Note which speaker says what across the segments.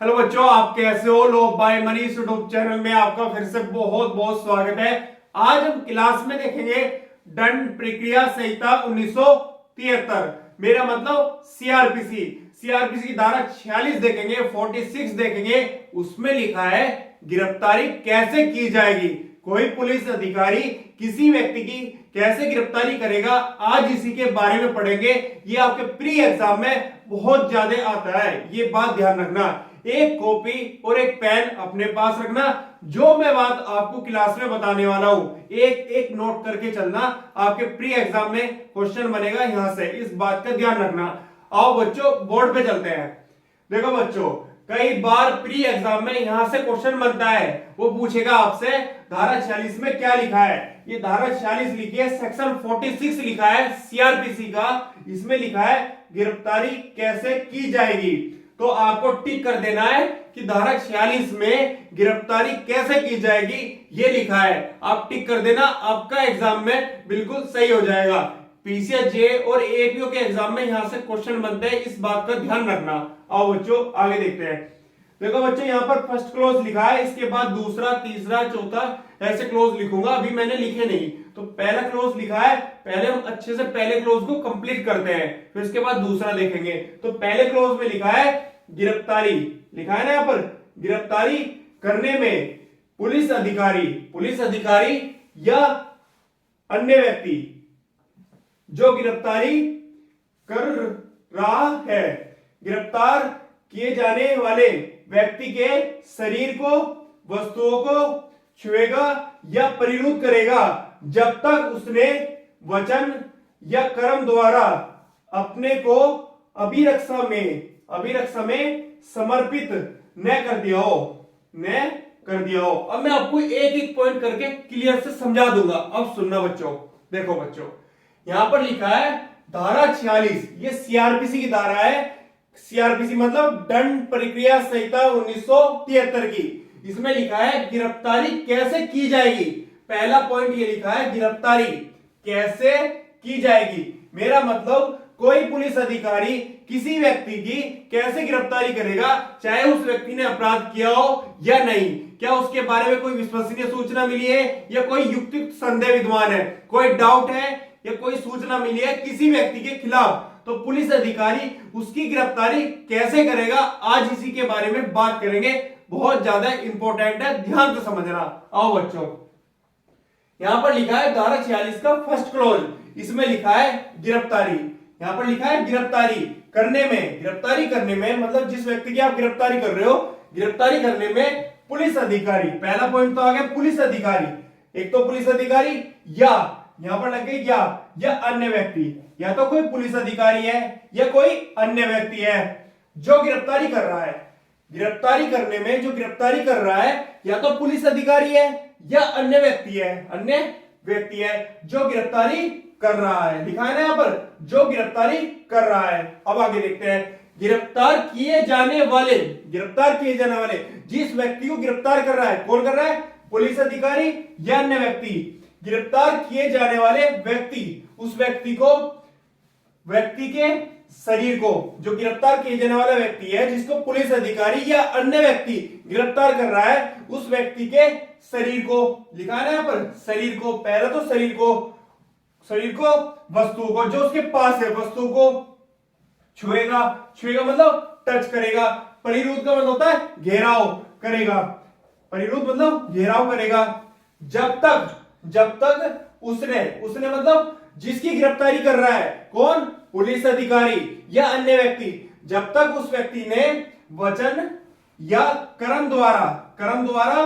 Speaker 1: Hello बच्चों, आप कैसे हो? लो बाय मनीष यूट्यूब चैनल में आपका फिर से बहुत बहुत स्वागत है। आज हम क्लास में देखेंगे दंड प्रक्रिया संहिता 1973। मेरा मतलब सीआरपीसी। सीआरपीसी की धारा 46 देखेंगे, 46 देखेंगे। उसमें लिखा है गिरफ्तारी कैसे की जाएगी। कोई पुलिस अधिकारी किसी व्यक्ति की कैसे गिरफ्तारी करेगा, आज इसी के बारे में पढ़ेंगे। ये आपके प्री एग्जाम में बहुत ज्यादा आता है, ये बात ध्यान रखना। एक कॉपी और एक पेन अपने पास रखना। जो मैं बात आपको क्लास में बताने वाला हूं एक एक नोट करके चलना। आपके प्री एग्जाम में क्वेश्चन बनेगा यहां से, इस बात का ध्यान रखना। आओ बच्चों बोर्ड पे चलते हैं। देखो बच्चों, कई बार प्री एग्जाम में यहां से क्वेश्चन बनता है। वो पूछेगा आपसे धारा 46 में क्या लिखा है। ये धारा 46 लिखी है, सेक्शन 46 लिखा है सीआरपीसी का। इसमें लिखा है गिरफ्तारी कैसे की जाएगी। तो आपको टिक कर देना है कि धारा 46 में गिरफ्तारी कैसे की जाएगी ये लिखा है। आप टिक कर देना, आपका एग्जाम में बिल्कुल सही हो जाएगा। पीसीएस और एपीओ के एग्जाम में यहां से क्वेश्चन बनते हैं, इस बात का ध्यान रखना। आओ बच्चों आगे देखते हैं। देखो बच्चों, यहाँ पर फर्स्ट क्लोज लिखा है, इसके बाद दूसरा, तीसरा, चौथा ऐसे क्लोज लिखूंगा। अभी मैंने लिखे नहीं, तो पहला क्लोज लिखा है। पहले हम अच्छे से पहले क्लोज को कंप्लीट करते हैं, फिर इसके बाद दूसरा देखेंगे। तो पहले क्लोज में लिखा है गिरफ्तारी, लिखा है ना यहाँ पर, गिरफ्तारी करने में पुलिस अधिकारी या अन्य व्यक्ति जो गिरफ्तारी कर रहा है, गिरफ्तार किए जाने वाले व्यक्ति के शरीर को, वस्तुओं को छुएगा या परिरुद्ध करेगा जब तक उसने वचन या कर्म द्वारा अपने को अभिरक्षा में समर्पित न कर दिया हो। अब मैं आपको एक एक पॉइंट करके क्लियर से समझा दूंगा। अब सुनना बच्चों। देखो बच्चों, यहां पर लिखा है धारा 46, ये सीआरपीसी की धारा है। सीआरपीसी मतलब दंड प्रक्रिया संहिता 1973 की। इसमें लिखा है गिरफ्तारी कैसे की जाएगी। पहला पॉइंट ये लिखा है गिरफ्तारी कैसे की जाएगी। मेरा मतलब कोई पुलिस अधिकारी किसी व्यक्ति की कैसे गिरफ्तारी करेगा, चाहे उस व्यक्ति ने अपराध किया हो या नहीं। क्या उसके बारे में कोई विश्वसनीय सूचना मिली है या कोई युक्तियुक्त संदेह विद्यमान है, कोई डाउट है या कोई सूचना मिली है किसी व्यक्ति के खिलाफ, तो पुलिस अधिकारी उसकी गिरफ्तारी कैसे करेगा, आज इसी के बारे में बात करेंगे। बहुत ज्यादा इंपॉर्टेंट है, ध्यान से समझना। आओ बच्चों, यहां पर लिखा है धारा 46 का फर्स्ट क्लोज, इसमें लिखा है गिरफ्तारी। यहां पर लिखा है गिरफ्तारी करने में मतलब जिस व्यक्ति की आप गिरफ्तारी कर रहे हो, गिरफ्तारी करने में पुलिस अधिकारी, पहला पॉइंट तो आ गया पुलिस अधिकारी। एक तो पुलिस अधिकारी या यहां पर लग गई या अन्य व्यक्ति, या तो कोई पुलिस अधिकारी है या कोई अन्य व्यक्ति है जो गिरफ्तारी कर रहा है। गिरफ्तारी करने में जो गिरफ्तारी कर रहा है या तो पुलिस अधिकारी है या अन्य व्यक्ति है जो गिरफ्तारी कर रहा है। लिखा है ना यहाँ पर, जो गिरफ्तारी कर रहा है। अब आगे देखते हैं। गिरफ्तार किए जाने वाले जिस व्यक्ति को गिरफ्तार कर रहा है, कौन कर रहा है, पुलिस अधिकारी या अन्य व्यक्ति। गिरफ्तार किए जाने वाले व्यक्ति, उस व्यक्ति के शरीर को, जो गिरफ्तार किए जाने वाला व्यक्ति है जिसको पुलिस अधिकारी या अन्य व्यक्ति गिरफ्तार कर रहा है, उस व्यक्ति के शरीर को, लिखा है ना यहाँ पर, शरीर को, पहले तो शरीर को, वस्तु को जो उसके पास है, वस्तु को छुएगा मतलब टच करेगा। परिरुद्ध का मतलब होता है घेराव करेगा, परिरुद्ध मतलब घेराव करेगा जब तक उसने मतलब जिसकी गिरफ्तारी कर रहा है, कौन, पुलिस अधिकारी या अन्य व्यक्ति, जब तक उस व्यक्ति ने वचन या कर्म द्वारा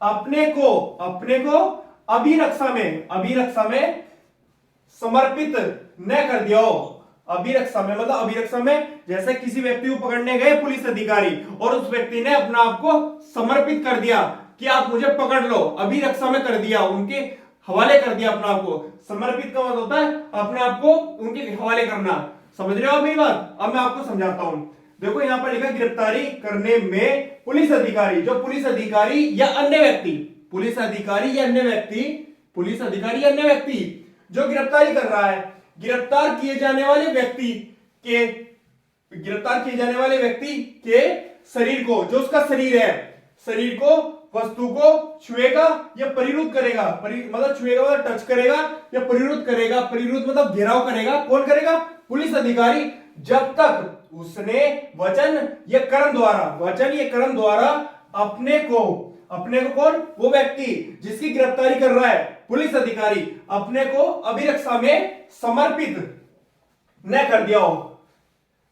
Speaker 1: अपने को अभिरक्षा में समर्पित न कर दिया हो। अभिरक्षा में जैसे किसी व्यक्ति को पकड़ने गए पुलिस अधिकारी और उस व्यक्ति ने अपना आप को समर्पित कर दिया कि आप मुझे पकड़ लो, अभिरक्षा में कर दिया, उनके हवाले कर दिया अपने आप को। समर्पित का मतलब होता है अपने आप को उनके हवाले करना। समझ रहे हो मेरी बात? अब मैं आपको समझाता हूं। देखो यहां पर लिखा गिरफ्तारी करने में पुलिस अधिकारी, जो पुलिस अधिकारी या अन्य व्यक्ति जो गिरफ्तारी कर रहा है, गिरफ्तार किए जाने वाले व्यक्ति के शरीर को, जो उसका शरीर है, शरीर को, वस्तु को छुएगा या परिरुद्ध करेगा, मतलब छुएगा मतलब टच करेगा या परिरुद्ध करेगा, परिरुद्ध मतलब घेराव करेगा, कौन करेगा? पुलिस अधिकारी, जब तक उसने वचन या कर्म द्वारा अपने को कौन? वो व्यक्ति जिसकी गिरफ्तारी कर रहा है पुलिस अधिकारी, अपने को अभिरक्षा में समर्पित न कर दिया हो।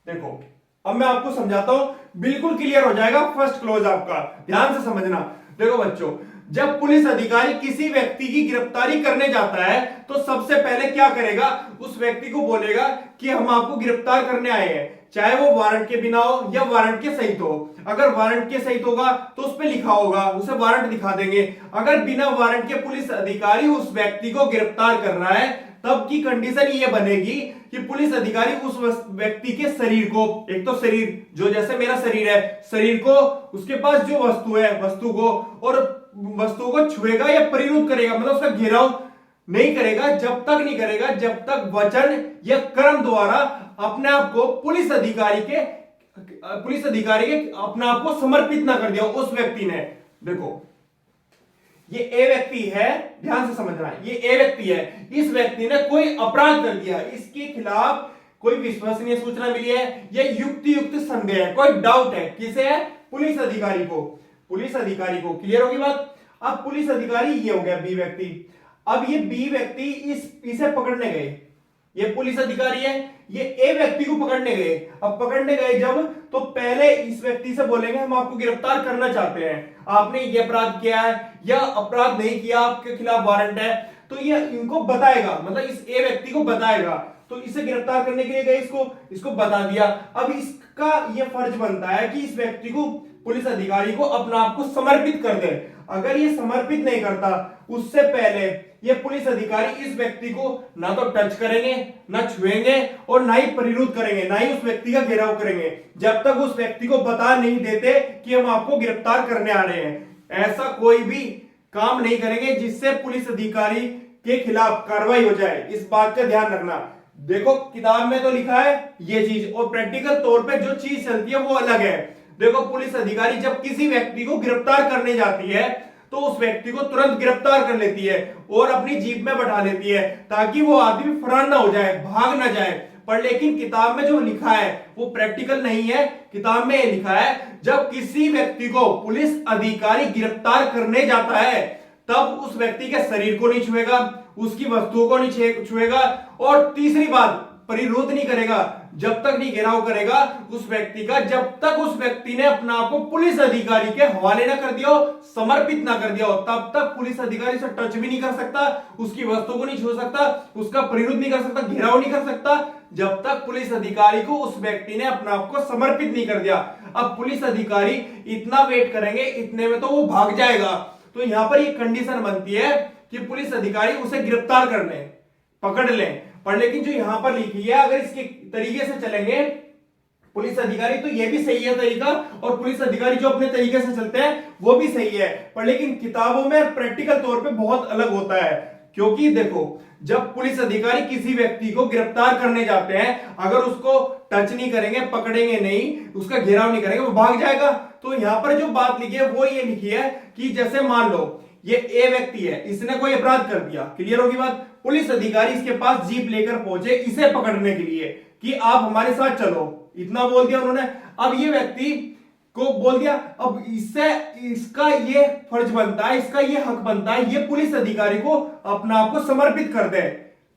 Speaker 1: देखो अब मैं आपको समझाता हूं, बिल्कुल क्लियर हो जाएगा फर्स्ट क्लोज आपका, ध्यान से समझना। देखो बच्चों, जब पुलिस अधिकारी किसी व्यक्ति की गिरफ्तारी करने जाता है तो सबसे पहले क्या करेगा? उस व्यक्ति को बोलेगा कि हम आपको गिरफ्तार करने आए हैं, चाहे वो वारंट के बिना हो या वारंट के सहित हो। अगर वारंट के सहित होगा तो उस पर लिखा होगा, उसे वारंट दिखा देंगे। अगर बिना वारंट के पुलिस अधिकारी उस व्यक्ति को गिरफ्तार कर रहा है, तब की कंडीशन ये बनेगी कि पुलिस अधिकारी उस व्यक्ति के शरीर को, एक तो शरीर जो जैसे मेरा शरीर है, शरीर को, उसके पास जो वस्तु है वस्तु को, और वस्तु को छुएगा या परिरुद्ध करेगा, मतलब उसका घेराव नहीं करेगा, जब तक नहीं करेगा जब तक वचन या कर्म द्वारा अपने आप को पुलिस अधिकारी के अपने आप को समर्पित ना कर दिया उस व्यक्ति ने। देखो ये ए व्यक्ति है, ध्यान से समझना, ये ए व्यक्ति है, इस व्यक्ति ने कोई अपराध कर दिया, इसके खिलाफ कोई विश्वसनीय सूचना मिली है या युक्त संदेह है, कोई डाउट है, किसे है? पुलिस अधिकारी को, क्लियर होगी बात। अब पुलिस अधिकारी ये हो गया बी व्यक्ति। अब ये बी व्यक्ति इसे पकड़ने गए, ये पुलिस अधिकारी है, ये ए व्यक्ति को पकड़ने गए। अब पकड़ने गए जब, तो पहले इस व्यक्ति से बोलेंगे हम आपको गिरफ्तार करना चाहते हैं, आपने ये अपराध किया है या अपराध नहीं किया, आपके खिलाफ वारंट है, तो ये इनको बताएगा, मतलब इस ए व्यक्ति को बताएगा। तो इसे गिरफ्तार करने के लिए गए, इसको बता दिया। अब इसका ये फर्ज बनता है कि इस व्यक्ति को, पुलिस अधिकारी को अपना आप को समर्पित कर दे। अगर ये समर्पित नहीं करता, उससे पहले ये पुलिस अधिकारी इस व्यक्ति को ना तो टच करेंगे, ना छुएंगे और ना ही परिरुद्ध करेंगे, ना ही उस व्यक्ति का घेराव करेंगे, जब तक उस व्यक्ति को बता नहीं देते कि हम आपको गिरफ्तार करने आ रहे हैं। ऐसा कोई भी काम नहीं करेंगे जिससे पुलिस अधिकारी के खिलाफ कार्रवाई हो जाए, इस बात का ध्यान रखना। देखो किताब में तो लिखा है ये चीज, और प्रैक्टिकल तौर पे जो चीज चलती है वो अलग है। देखो पुलिस अधिकारी जब किसी व्यक्ति को गिरफ्तार करने जाती है तो उस व्यक्ति को तुरंत गिरफ्तार कर लेती है और अपनी जीप में बैठा लेती है, ताकि वो आदमी फरार ना हो जाए, भाग ना जाए। पर लेकिन किताब में जो लिखा है वो प्रैक्टिकल नहीं है। किताब में लिखा है जब किसी व्यक्ति को पुलिस अधिकारी गिरफ्तार करने जाता है तब उस व्यक्ति के शरीर को नहीं छुएगा, उसकी वस्तुओं को नहीं छुएगा, और तीसरी बात परिरोध नहीं करेगा, जब तक नहीं घेराव करेगा उस व्यक्ति का, जब तक उस व्यक्ति ने अपना आप को पुलिस अधिकारी के हवाले ना कर दिया हो, समर्पित ना कर दिया हो, तब तक पुलिस अधिकारी से टच भी नहीं कर सकता, उसकी वस्तु को नहीं छू सकता, उसका परिरोध नहीं कर सकता, घेराव नहीं कर सकता, जब तक पुलिस अधिकारी को उस व्यक्ति ने अपना आप को समर्पित नहीं कर दिया। अब पुलिस अधिकारी इतना वेट करेंगे, इतने में तो वो भाग जाएगा। तो यहां पर एक कंडीशन बनती है कि पुलिस अधिकारी उसे गिरफ्तार कर ले, पकड़ ले। पर लेकिन जो यहां पर लिखी है, अगर इसके तरीके से चलेंगे पुलिस अधिकारी, तो ये भी सही है तरीका, और पुलिस अधिकारी जो अपने तरीके से चलते हैं वो भी सही है। पर लेकिन किताबों में प्रैक्टिकल तौर पे बहुत अलग होता है, क्योंकि देखो जब पुलिस अधिकारी किसी व्यक्ति को गिरफ्तार करने जाते हैं, अगर उसको टच नहीं करेंगे, पकड़ेंगे नहीं, उसका घेराव नहीं करेंगे, वो भाग जाएगा। तो यहां पर जो बात लिखी है वो ये लिखी है कि जैसे मान लो ये ए व्यक्ति है, इसने कोई अपराध कर दिया, क्लियर होगी बात। पुलिस अधिकारी इसके पास जीप लेकर पहुंचे इसे पकड़ने के लिए कि आप हमारे साथ चलो, इतना बोल दिया उन्होंने। अब ये व्यक्ति को बोल दिया, अब इससे इसका ये फर्ज बनता है, इसका ये हक बनता है, ये पुलिस अधिकारी को अपना आप को समर्पित कर दे,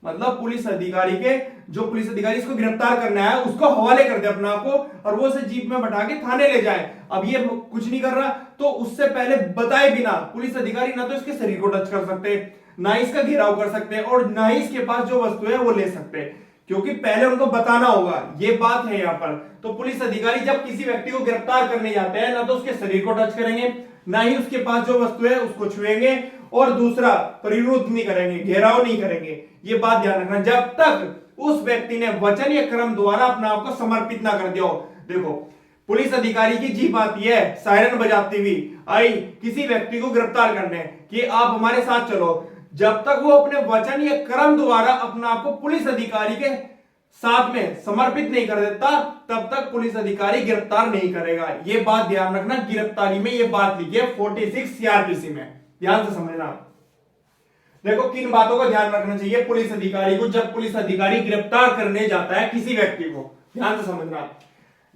Speaker 1: मतलब पुलिस अधिकारी के, जो पुलिस अधिकारी इसको गिरफ्तार करना है उसको हवाले कर दे अपना आप को, और वो उसे जीप में बैठा के थाने ले जाए। अब ये कुछ नहीं कर रहा, तो उससे पहले बताए बिना पुलिस अधिकारी ना तो इसके शरीर को टच कर सकते, ना इसका घेराव कर सकते, और ना ही इसके पास जो वस्तु है वो ले सकते, क्योंकि पहले उनको बताना होगा, ये बात है यहाँ पर। तो पुलिस अधिकारी जब किसी व्यक्ति को गिरफ्तार करने जाते हैं, ना तो उसके शरीर को टच करेंगे, ना ही उसके पास जो वस्तु है उसको छुएंगे, और दूसरा परिरुद्ध नहीं करेंगे, घेराव नहीं करेंगे। ये बात ध्यान रखना, जब तक उस व्यक्ति ने वचन या कर्म द्वारा अपने आप को समर्पित ना कर दिया हो। देखो पुलिस अधिकारी की जीप आती है सायरन बजाती हुई, आई किसी व्यक्ति को गिरफ्तार करने कि आप हमारे साथ चलो, जब तक वो अपने वचन या कर्म द्वारा अपने आप को पुलिस अधिकारी के साथ में समर्पित नहीं कर देता तब तक पुलिस अधिकारी गिरफ्तार नहीं करेगा। ये बात ध्यान रखना, गिरफ्तारी में ये बात लिखी है 46 सीआरपीसी में, ध्यान से समझना। देखो किन बातों का ध्यान रखना चाहिए पुलिस अधिकारी को जब पुलिस अधिकारी गिरफ्तार करने जाता है किसी व्यक्ति को, ध्यान से समझना।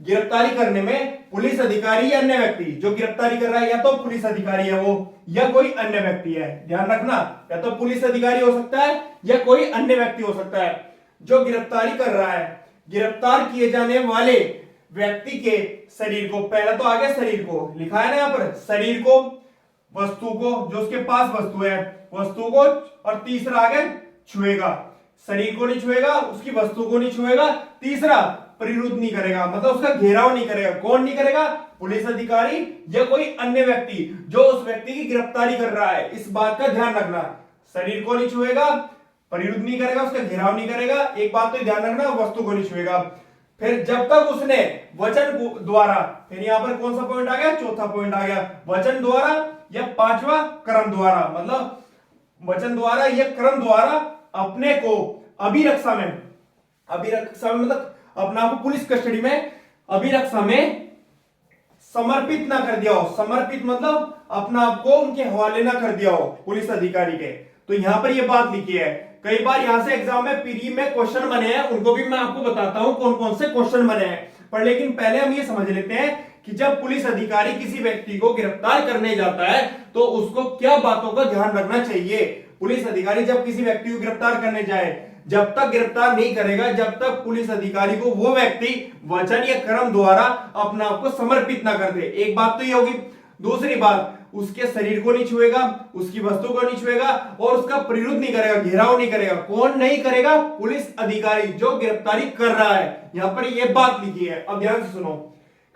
Speaker 1: गिरफ्तारी करने में पुलिस अधिकारी या अन्य व्यक्ति, जो गिरफ्तारी कर रहा है या तो पुलिस अधिकारी है वो या कोई अन्य व्यक्ति है, ध्यान रखना, या तो पुलिस अधिकारी हो सकता है या कोई अन्य व्यक्ति हो सकता है जो गिरफ्तारी कर रहा है। गिरफ्तार किए जाने वाले व्यक्ति के शरीर को, पहला तो आ गया शरीर को, लिखा है ना यहां पर, शरीर को, वस्तु को, जो उसके पास वस्तु है वस्तु को, और तीसरा आ गया छुएगा, शरीर को नहीं छुएगा, उसकी वस्तु को नहीं छुएगा, तीसरा परिरुद्ध नहीं करेगा, मतलब उसका घेराव नहीं करेगा। कौन नहीं करेगा? पुलिस अधिकारी या कोई अन्य व्यक्ति जो उस व्यक्ति की गिरफ्तारी कर रहा है। इस बात का ध्यान रखना, शरीर को नहीं छुएगा, परिरुद्ध नहीं करेगा, उसका घेराव नहीं करेगा, एक बात तो ध्यान रखना, वस्तु को नहीं छुएगा। फिर जब तक उसने वचन द्वारा, फिर यहां पर कौन सा पॉइंट आ गया? चौथा पॉइंट आ गया, वचन द्वारा या पांचवा कर्म द्वारा, मतलब वचन द्वारा या कर्म द्वारा अपने को अभिरक्षा में मतलब अपना आपको पुलिस कस्टडी में अभिरक्षा में समर्पित ना कर दिया हो। समर्पित मतलब अपना आपको उनके हवाले ना कर दिया हो पुलिस अधिकारी के। तो यहां पर ये बात लिखी है। कई बार यहां से एग्जाम में प्री में क्वेश्चन बने हैं, उनको भी मैं आपको बताता हूं कौन कौन से क्वेश्चन बने हैं, पर लेकिन पहले हम ये समझ लेते हैं कि जब पुलिस अधिकारी किसी व्यक्ति को गिरफ्तार करने जाता है तो उसको क्या बातों का ध्यान रखना चाहिए। पुलिस अधिकारी जब किसी व्यक्ति को गिरफ्तार करने जाए, जब तक गिरफ्तार नहीं करेगा जब तक पुलिस अधिकारी को वो व्यक्ति वचन या कर्म द्वारा अपना आपको समर्पित ना कर दे। एक बात तो ये होगी। दूसरी बात, उसके शरीर को नहीं छुएगा, उसकी वस्तु को नहीं छुएगा और उसका परिरुद्ध नहीं करेगा, घेराव नहीं करेगा। कौन नहीं करेगा? पुलिस अधिकारी जो गिरफ्तारी कर रहा है। यहां पर ये बात लिखी है, अब ध्यान से सुनो।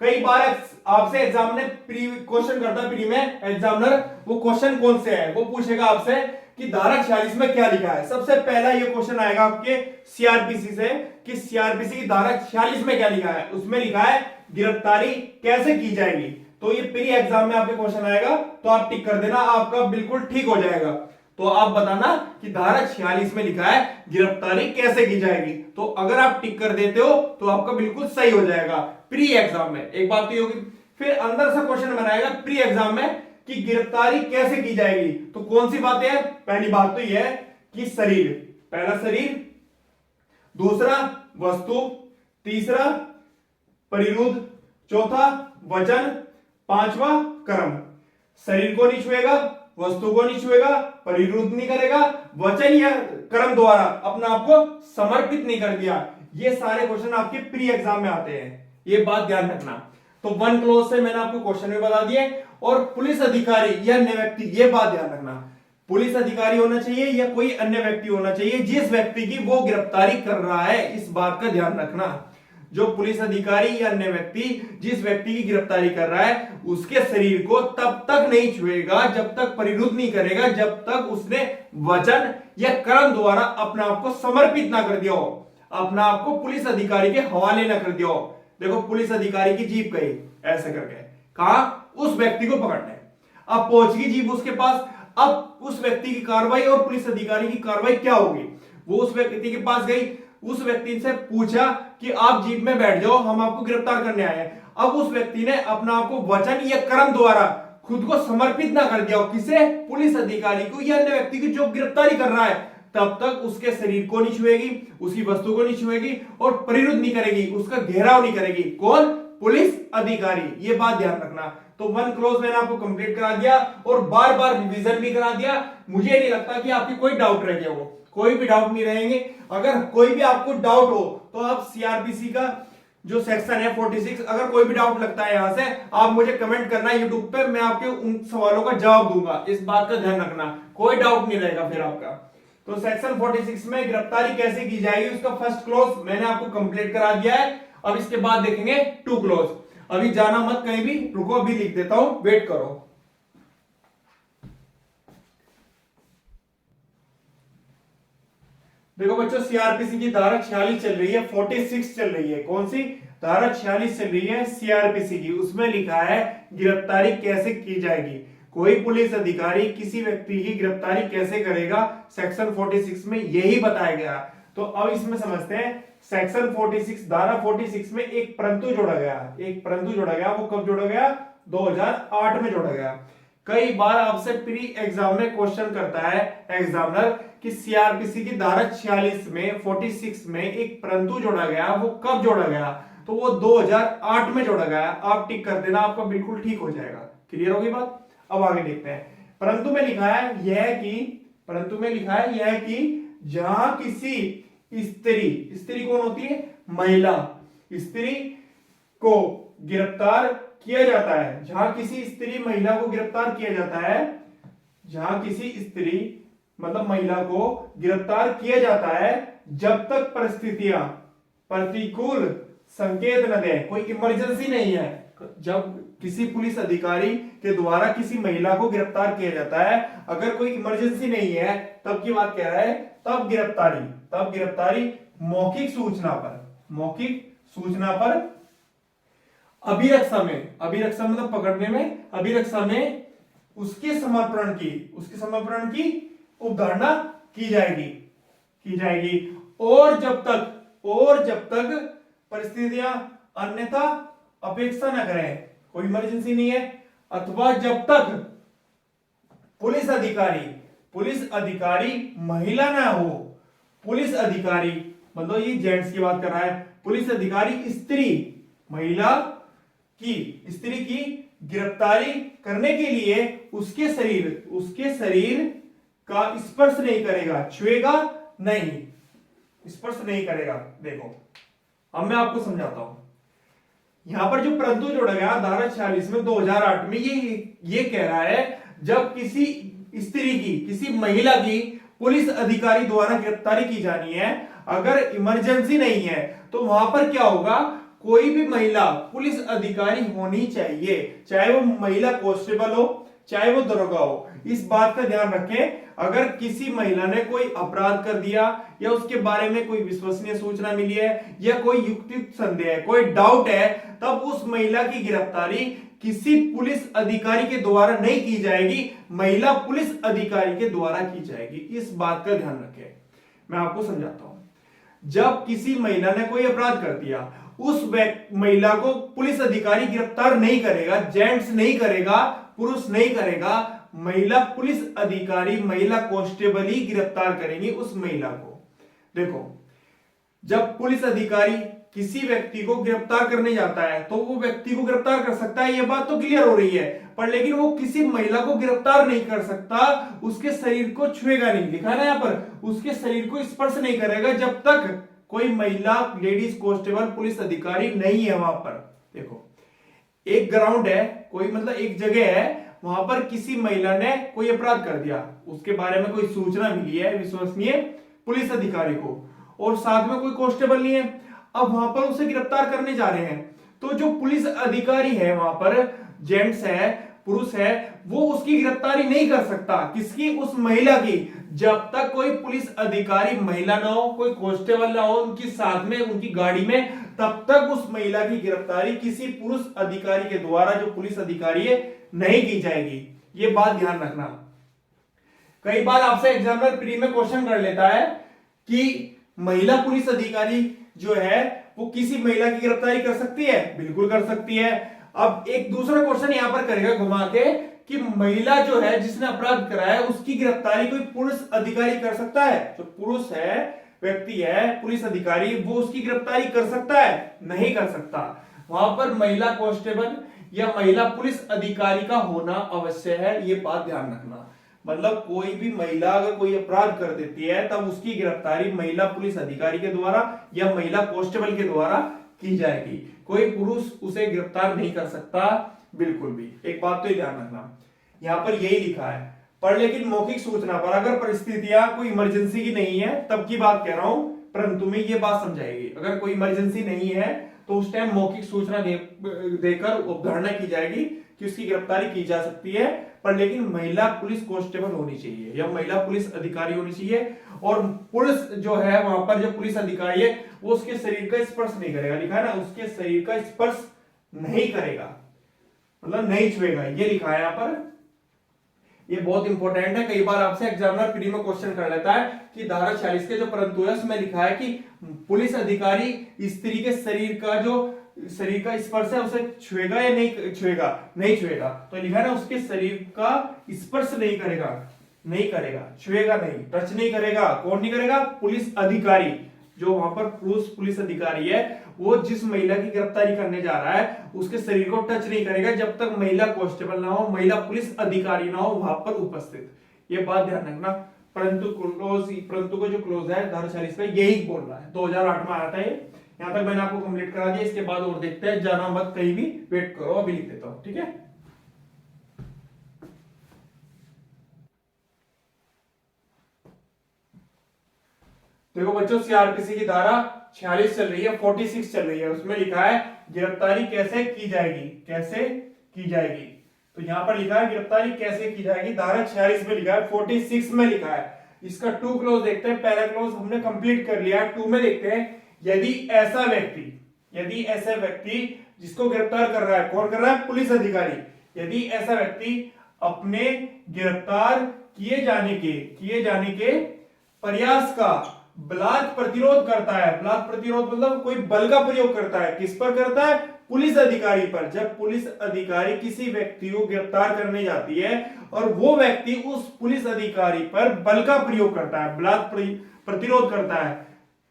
Speaker 1: कई बार आपसे एग्जाम में क्वेश्चन करता है, प्री में एग्जामिनर वो क्वेश्चन कौन से है, वो पूछेगा आपसे कि धारा 46 में क्या लिखा है। सबसे पहला ये क्वेश्चन आएगा आपके सीआरपीसी से कि सीआरपीसी की धारा 46 में क्या लिखा है। उसमें लिखा है गिरफ्तारी कैसे की जाएगी। तो ये प्री एग्जाम में आपके क्वेश्चन आएगा तो आप टिक कर देना, आपका बिल्कुल ठीक हो जाएगा। तो आप बताना कि धारा 46 में लिखा है गिरफ्तारी कैसे की जाएगी। तो अगर आप टिक कर देते हो तो आपका बिल्कुल सही हो जाएगा प्री एग्जाम में। एक बात तो होगी। फिर अंदर से क्वेश्चन बनाएगा प्री एग्जाम में कि गिरफ्तारी कैसे की जाएगी। तो कौन सी बातें हैं? पहली बात तो यह है कि शरीर, पहला शरीर, दूसरा वस्तु, तीसरा परिरुद्ध, चौथा वचन, पांचवा कर्म। शरीर को नहीं छुएगा, वस्तु को नहीं छुएगा, परिरुद्ध नहीं करेगा, वचन या कर्म द्वारा अपना आपको समर्पित नहीं कर दिया। ये सारे क्वेश्चन आपके प्री एग्जाम में आते हैं, ये बात ध्यान रखना। तो वन क्लोज से मैंने आपको क्वेश्चन भी बता दिए। और पुलिस अधिकारी या अन्य व्यक्ति, ये बात ध्यान रखना, पुलिस अधिकारी होना चाहिए या कोई अन्य व्यक्ति होना चाहिए जिस व्यक्ति की वो गिरफ्तारी कर रहा है। इस बात का ध्यान रखना, जो पुलिस अधिकारी या अन्य व्यक्ति जिस व्यक्ति की गिरफ्तारी कर रहा है उसके शरीर को तब तक नहीं छुएगा जब तक परिरुद्ध नहीं करेगा, जब तक उसने वचन या कर्म द्वारा अपना आपको समर्पित ना कर दिया हो, अपना आपको पुलिस अधिकारी के हवाले ना कर दिया हो। देखो पुलिस अधिकारी की जीप गई ऐसे करके, कहा उस व्यक्ति को पकड़ना है। अब पहुंच गई जीप उसके पास। अब उस व्यक्ति की कार्रवाई और पुलिस अधिकारी की कार्रवाई क्या होगी? वो उस व्यक्ति के पास गई, उस व्यक्ति से पूछा कि आप जीप में बैठ जाओ, हम आपको गिरफ्तार करने आए हैं। अब उस व्यक्ति ने अपना आपको वचन या कर्म द्वारा खुद को समर्पित ना कर दिया हो, किसे? पुलिस अधिकारी को या अन्य व्यक्ति की जो गिरफ्तारी कर रहा है, तब तक उसके शरीर को नहीं छुएगी, उसकी वस्तु को नहीं छुएगी और परिरुद्ध नहीं करेगी, उसका घेराव नहीं करेगी। कौन? पुलिस अधिकारी। ये बात ध्यान रखना। तो वन क्लोज मैंने आपको कंप्लीट करा दिया और बार बार रिवीजन भी करा दिया। मुझे नहीं लगता कि आपकी कोई डाउट रह गया हो, कोई भी डाउट नहीं रहेंगे। अगर कोई भी आपको डाउट हो तो आप सीआरपीसी का जो सेक्शन है 46, अगर कोई भी डाउट लगता है यहां से, आप मुझे कमेंट करना यूट्यूब पे, मैं आपके उन सवालों का जवाब दूंगा। इस बात का ध्यान रखना, कोई डाउट नहीं रहेगा फिर आपका। तो सेक्शन 46 में गिरफ्तारी कैसे की जाएगी उसका फर्स्ट क्लोज मैंने आपको कंप्लीट करा दिया है। अब इसके बाद देखेंगे टू क्लोज। अभी जाना मत कहीं भी, रुको अभी लिख देता हूं, वेट करो। देखो बच्चों, सीआरपीसी की धारा 46 चल रही है, 46 चल रही है। कौन सी धारा? 46 चल रही है सीआरपीसी की। उसमें लिखा है गिरफ्तारी कैसे की जाएगी। कोई पुलिस अधिकारी किसी व्यक्ति की गिरफ्तारी कैसे करेगा, सेक्शन 46 में यही बताया गया। तो अब इसमें समझते हैं सेक्शन 46 धारा 46 में एक परंतु जोड़ा गया, एक परंतु जोड़ा गया। वो कब जोड़ा गया? 2008 में जोड़ा गया। कई बार आपसे प्री एग्जाम में क्वेश्चन करता है एग्जामिनर कि सीआरपीसी की धारा 46 में 46 में एक परंतु जोड़ा गया, वो कब जोड़ा गया? तो वो 2008 में जोड़ा गया। आप टिक कर देना, आपका बिल्कुल ठीक हो जाएगा। क्लियर होगी बात? अब आगे देखते हैं। परंतु में लिखा है यह कि, परंतु में लिखा है यह कि जहां किसी स्त्री, स्त्री कौन होती है? महिला, स्त्री को गिरफ्तार किया जाता है, जहां किसी स्त्री महिला को गिरफ्तार किया जाता है, जहां किसी स्त्री मतलब महिला को गिरफ्तार किया जाता है, जब तक परिस्थितियां प्रतिकूल संकेत न दे, कोई इमरजेंसी नहीं है। जब किसी पुलिस अधिकारी के द्वारा किसी महिला को गिरफ्तार किया जाता है, अगर कोई इमरजेंसी नहीं है, तब की बात कह रहा है, तब गिरफ्तारी, तब गिरफ्तारी मौखिक सूचना पर, मौखिक सूचना पर अभिरक्षा में, अभिरक्षा मतलब पकड़ने में, अभिरक्षा में उसके समर्पण की, उसके समर्पण की उपधारणा की जाएगी, की जाएगी। और जब तक परिस्थितियां अन्यथा अपेक्षा न करें, कोई इमरजेंसी नहीं है, अथवा जब तक पुलिस अधिकारी महिला ना हो, पुलिस अधिकारी मतलब ये जेंट्स की बात कर रहा है, पुलिस अधिकारी स्त्री, महिला की, स्त्री की गिरफ्तारी करने के लिए उसके शरीर का स्पर्श नहीं करेगा, छुएगा नहीं, स्पर्श नहीं करेगा। देखो अब मैं आपको समझाता हूं। यहां पर जो परंतु जोड़ा गया धारा 46 में 2008 में, ये कह रहा है जब किसी स्त्री की, किसी महिला की पुलिस अधिकारी द्वारा गिरफ्तारी की जानी है, अगर इमरजेंसी नहीं है, तो वहां पर क्या होगा? कोई भी महिला पुलिस अधिकारी होनी चाहिए, चाहे वो महिला कांस्टेबल हो, चाहे वो दरोगा हो। इस बात का ध्यान रखें, अगर किसी महिला ने कोई अपराध कर दिया या उसके बारे में कोई विश्वसनीय सूचना मिली है या कोई युक्तियुक्त संदेह है, कोई डाउट है, तब उस महिला की गिरफ्तारी किसी पुलिस अधिकारी के द्वारा नहीं की जाएगी, महिला पुलिस अधिकारी के द्वारा की जाएगी। इस बात का ध्यान रखें। मैं आपको समझाता हूं। जब किसी महिला ने कोई अपराध कर दिया, उस महिला को पुलिस अधिकारी गिरफ्तार नहीं करेगा, जेंट्स नहीं करेगा, पुरुष नहीं करेगा, महिला पुलिस अधिकारी, महिला कांस्टेबल ही गिरफ्तार करेंगी उस महिला को। देखो, जब पुलिस अधिकारी किसी व्यक्ति को गिरफ्तार करने जाता है, तो वो व्यक्ति को गिरफ्तार कर सकता है, ये बात तो क्लियर हो रही है, पर लेकिन वो किसी महिला को गिरफ्तार नहीं कर सकता, उसके शरीर को छुएगा नहीं, लिखा है ना यहाँ पर, उसके शरीर को स्पर्श नहीं करेगा, जब तक कोई महिला लेडीज कांस्टेबल पुलिस अधिकारी नहीं है वहां पर। देखो, एक ग्राउंड है, कोई मतलब एक जगह है, वहां पर किसी महिला ने कोई अपराध कर दिया, उसके बारे में कोई सूचना मिली है विश्वसनीय पुलिस अधिकारी को, और साथ में कोई कांस्टेबल नहीं है, अब वहां पर उसे गिरफ्तार करने जा रहे हैं, तो जो पुलिस अधिकारी है वहां पर, जेंट्स है, पुरुष है, वो उसकी गिरफ्तारी नहीं कर सकता। किसकी? उस महिला की। जब तक कोई पुलिस अधिकारी महिला ना हो, कोई कांस्टेबल ना हो उनकी साथ में, उनकी गाड़ी में, तब तक उस महिला की गिरफ्तारी किसी पुरुष अधिकारी के द्वारा, जो पुलिस अधिकारी है, नहीं की जाएगी। ये बात ध्यान रखना। कई बार आपसे एग्जामिनर प्री में क्वेश्चन कर लेता है कि महिला पुलिस अधिकारी जो है वो किसी महिला की गिरफ्तारी कर सकती है? बिल्कुल कर सकती है। अब एक दूसरा क्वेश्चन यहां पर करेगा घुमा के कि महिला जो है जिसने अपराध करा है उसकी गिरफ्तारी कोई पुरुष अधिकारी कर सकता है? जो पुरुष है, व्यक्ति है, पुलिस अधिकारी, वो उसकी गिरफ्तारी कर सकता है? नहीं कर सकता। वहां पर महिला कांस्टेबल या महिला पुलिस अधिकारी का होना अवश्य है, ये बात ध्यान रखना। मतलब कोई भी महिला अगर कोई अपराध कर देती है, तब उसकी गिरफ्तारी महिला पुलिस अधिकारी के द्वारा या महिला कांस्टेबल के द्वारा की जाएगी, कोई पुरुष उसे गिरफ्तार नहीं कर सकता बिल्कुल भी। एक बात तो ध्यान रखना, यहां पर यही लिखा है, पर लेकिन मौखिक सूचना पर अगर परिस्थितियां कोई इमरजेंसी की नहीं है, तब की बात कह रहा हूं, परंतु में ये बात समझाएगी। अगर कोई इमरजेंसी नहीं है तो उस टाइम मौखिक सूचना देकर उपधारणा की जाएगी कि उसकी गिरफ्तारी की जा सकती है, पर लेकिन महिला पुलिस कांस्टेबल होनी चाहिए या महिला पुलिस अधिकारी होनी चाहिए, और पुलिस जो है वहां पर जो पुलिस अधिकारी है वो उसके शरीर का स्पर्श नहीं करेगा, लिखा है ना, उसके शरीर का स्पर्श नहीं करेगा, मतलब नहीं छुएगा, ये लिखा है यहां पर। ये बहुत इंपॉर्टेंट है, कई बार आपसे एग्जामिनर प्री में क्वेश्चन कर लेता है कि धारा 46 के जो परंतु है उसमें लिखा है कि पुलिस अधिकारी स्त्री के शरीर का स्पर्श है उसे छुएगा या नहीं छुएगा, नहीं छुएगा। तो लिखा है ना, उसके शरीर का स्पर्श नहीं करेगा, नहीं करेगा, छुएगा नहीं, टच नहीं करेगा। कौन नहीं करेगा? पुलिस अधिकारी। जो वहां पर पुलिस अधिकारी है वो जिस महिला की गिरफ्तारी करने जा रहा है उसके शरीर को टच नहीं करेगा जब तक महिला कांस्टेबल ना हो, महिला पुलिस अधिकारी ना हो वहां पर उपस्थित। ये बात ध्यान रखना। परंतु को जो क्लोज है धारा 46 का यही बोल रहा है, 2008 में आया था ये। यहां तक मैंने आपको कंप्लीट करा दिया, इसके बाद और देखते हैं, जाना मत कहीं भी, वेट करो, अभी लिख देता हूं, ठीक है। देखो बच्चों, सीआरपीसी की धारा 46 चल रही है, 46 चल रही है, उसमें लिखा है गिरफ्तारी कैसे की जाएगी, कैसे की जाएगी। तो यहां पर लिखा है गिरफ्तारी कैसे की जाएगी, धारा 46 में लिखा है, 46 में लिखा है। इसका 2 क्लोज देखते हैं। पहला क्लोज हमने कंप्लीट कर लिया, 2 में देखते हैं, यदि ऐसा व्यक्ति जिसको गिरफ्तार कर रहा है, कौन कर रहा है? पुलिस अधिकारी। यदि ऐसा व्यक्ति अपने गिरफ्तार किए जाने के प्रयास का बलात् प्रतिरोध करता है। बलात् प्रतिरोध मतलब कोई बल का प्रयोग करता है। किस पर करता है? पुलिस अधिकारी पर। जब पुलिस अधिकारी किसी व्यक्ति को गिरफ्तार करने जाती है और वो व्यक्ति उस पुलिस अधिकारी पर बल का प्रयोग करता है, बलात् प्रतिरोध करता है।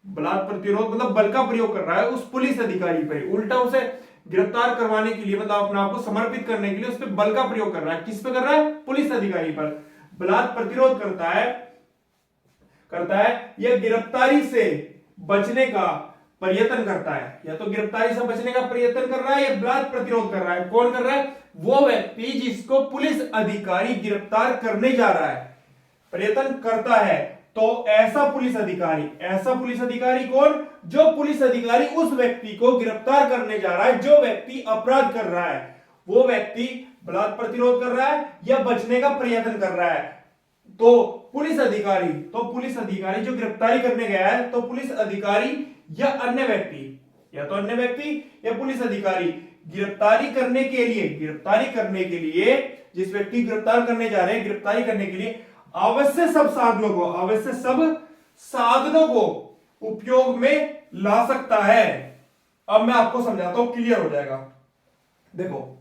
Speaker 1: बलात् प्रतिरोध मतलब बल का प्रयोग कर रहा है उस पुलिस अधिकारी पर, उल्टा उसे गिरफ्तार करवाने के लिए, मतलब अपने आप को समर्पित करने के लिए उस पर बल का प्रयोग कर रहा है। किस पे कर रहा है? पुलिस अधिकारी पर बलात् प्रतिरोध करता है या गिरफ्तारी से बचने का प्रयत्न करता है। या तो गिरफ्तारी से बचने का प्रयत्न कर रहा है या बलात् प्रतिरोध कर रहा है। कौन कर रहा है? वो व्यक्ति जिसको पुलिस अधिकारी गिरफ्तार करने जा रहा है, प्रयत्न करता है। तो ऐसा पुलिस अधिकारी कौन? जो पुलिस अधिकारी उस व्यक्ति को गिरफ्तार करने जा रहा है, जो व्यक्ति अपराध कर रहा है, वो व्यक्ति बलात् प्रतिरोध कर रहा है या बचने का प्रयत्न कर रहा है। तो पुलिस अधिकारी जो गिरफ्तारी करने गया है, तो पुलिस अधिकारी या अन्य व्यक्ति, या तो अन्य व्यक्ति या पुलिस अधिकारी गिरफ्तारी करने के लिए जिस व्यक्ति गिरफ्तार करने जा रहे हैं, गिरफ्तारी करने के लिए आवश्यक सब साधनों को उपयोग में ला सकता है। अब मैं आपको समझाता हूं, क्लियर हो जाएगा। देखो,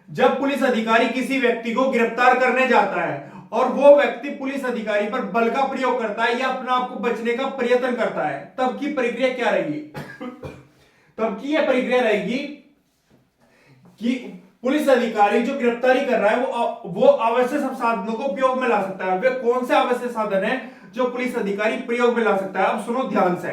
Speaker 1: जब पुलिस अधिकारी किसी व्यक्ति को गिरफ्तार करने जाता है और वो व्यक्ति पुलिस अधिकारी पर बल का प्रयोग करता है या अपने आप को बचने का प्रयत्न करता है, तब की प्रक्रिया क्या रहेगी? तब की यह प्रक्रिया रहेगी कि पुलिस अधिकारी जो गिरफ्तारी कर रहा है वो आवश्यक सब साधनों को उपयोग में ला सकता है। वे कौन से आवश्यक साधन है जो पुलिस अधिकारी प्रयोग में ला सकता है? अब सुनो ध्यान से।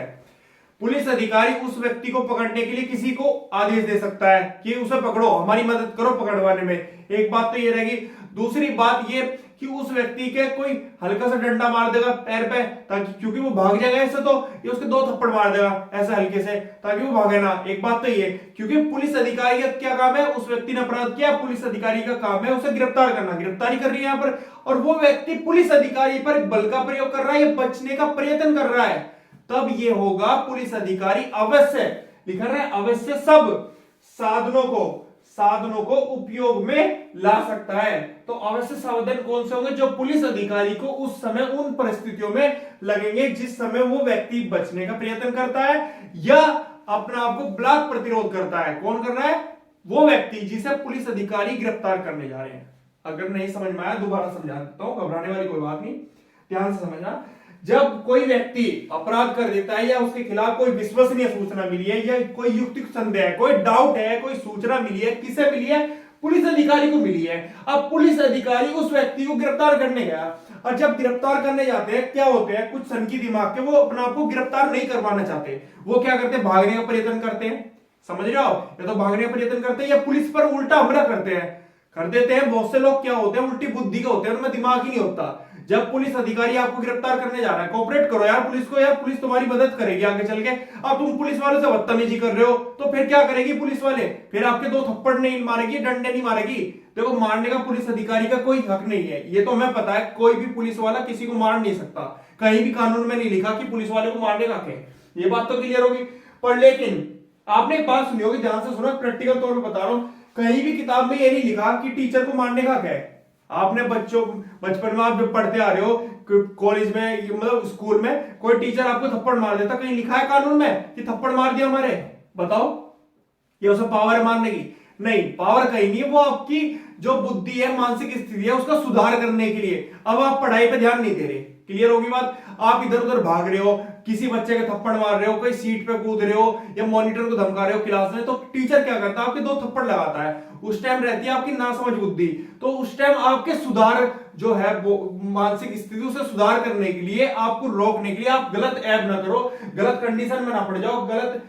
Speaker 1: पुलिस अधिकारी उस व्यक्ति को पकड़ने के लिए किसी को आदेश दे सकता है कि उसे पकड़ो, हमारी मदद करो पकड़वाने में। एक बात तो ये रहेगी। दूसरी बात ये कि उस व्यक्ति के कोई हल्का सा डंडा मार देगा पैर पे, ताकि, क्योंकि वो भाग जाएगा ऐसे, तो ये उसके 2 थप्पड़ मार देगा ऐसे हल्के से, ताकि वो भागे ना। एक बात तो ये, क्योंकि पुलिस अधिकारी का क्या काम है? उस व्यक्ति ने अपराध किया, पुलिस अधिकारी का काम है उसे गिरफ्तार करना। गिरफ्तारी कर रही है यहाँ पर, और वो व्यक्ति पुलिस अधिकारी पर बल का प्रयोग कर रहा है या बचने का प्रयत्न कर रहा है, तब ये होगा पुलिस अधिकारी अवश्य, लिखा है अवश्य सब साधनों को उपयोग में ला सकता है। तो आवश्यक साधन कौन से होंगे? जो पुलिस अधिकारी को उस समय उन परिस्थितियों में लगेंगे जिस समय वो व्यक्ति बचने का प्रयत्न करता है या अपने आप को बलात् प्रतिरोध करता है। कौन कर रहा है? वो व्यक्ति जिसे पुलिस अधिकारी गिरफ्तार करने जा रहे हैं। अगर नहीं समझ में आया दोबारा समझा देता हूं, घबराने वाली कोई बात नहीं, ध्यान से समझना। जब कोई व्यक्ति अपराध कर देता है या उसके खिलाफ कोई विश्वसनीय सूचना मिली है या कोई युक्तिक संदेह है, कोई डाउट है, कोई सूचना मिली है, किसे मिली है? पुलिस अधिकारी को मिली है। अब पुलिस अधिकारी उस व्यक्ति को गिरफ्तार करने गया, और जब गिरफ्तार करने जाते हैं क्या होते हैं? कुछ सनकी दिमाग के, वो अपने आप को गिरफ्तार नहीं करवाना चाहते, वो क्या करते हैं? भागने का प्रयत्न करते हैं। समझ रहे हो? या तो भागने का प्रयत्न करते हैं या पुलिस पर उल्टा हमला करते हैं, कर देते हैं। बहुत से लोग क्या होते हैं? उल्टी बुद्धि के होते हैं, उनमें दिमाग ही नहीं होता। जब पुलिस अधिकारी आपको गिरफ्तार करने जा रहा है, कोऑपरेट करो यार पुलिस को, यार पुलिस तुम्हारी मदद करेगी आगे चल के। अब तुम पुलिस वालों से बदतमीजी कर रहे हो तो फिर क्या करेगी पुलिस वाले? फिर आपके 2 थप्पड़ नहीं मारेगी, डंडे नहीं मारेगी। देखो, मारने का पुलिस अधिकारी का कोई हक नहीं है, ये तो हमें पता है। कोई भी पुलिस वाला किसी को मार नहीं सकता, कहीं भी कानून में नहीं लिखा कि पुलिस वाले को मारने का हक है। ये बात तो क्लियर होगी। पर लेकिन आपने एक बात सुनी होगी, ध्यान से सुनो, प्रैक्टिकल तौर पर बता रहा हूं, कहीं भी किताब में ये नहीं लिखा कि टीचर को मारने का हक है। आपने बचपन में आप जब पढ़ते आ रहे हो कॉलेज में, मतलब स्कूल में, कोई टीचर आपको थप्पड़ मार देता, कहीं लिखा है कानून में कि थप्पड़ मार दिया हमारे? बताओ, ये उसे पावर है मारने की? नहीं, पावर कहीं नहीं, वो आपकी जो बुद्धि है, मानसिक स्थिति है, उसका सुधार करने के लिए। अब आप पढ़ाई पे ध्यान नहीं दे रहे, क्लियर होगी बात? आप इधर उधर भाग रहे हो, किसी बच्चे के थप्पड़ मार रहे हो, कोई सीट पे कूद रहे हो, या मॉनिटर को धमका रहे हो क्लास में, तो टीचर क्या करता है? आपके दो थप्पड़ लगाता है। उस टाइम रहती है आपकी नासमझ बुद्धि, तो उस टाइम आपके सुधार जो है वो मानसिक स्थिति, उसे सुधार करने के लिए, आपको रोकने के लिए, आप गलत ऐप ना करो, गलत कंडीशन में ना पड़ जाओ, गलत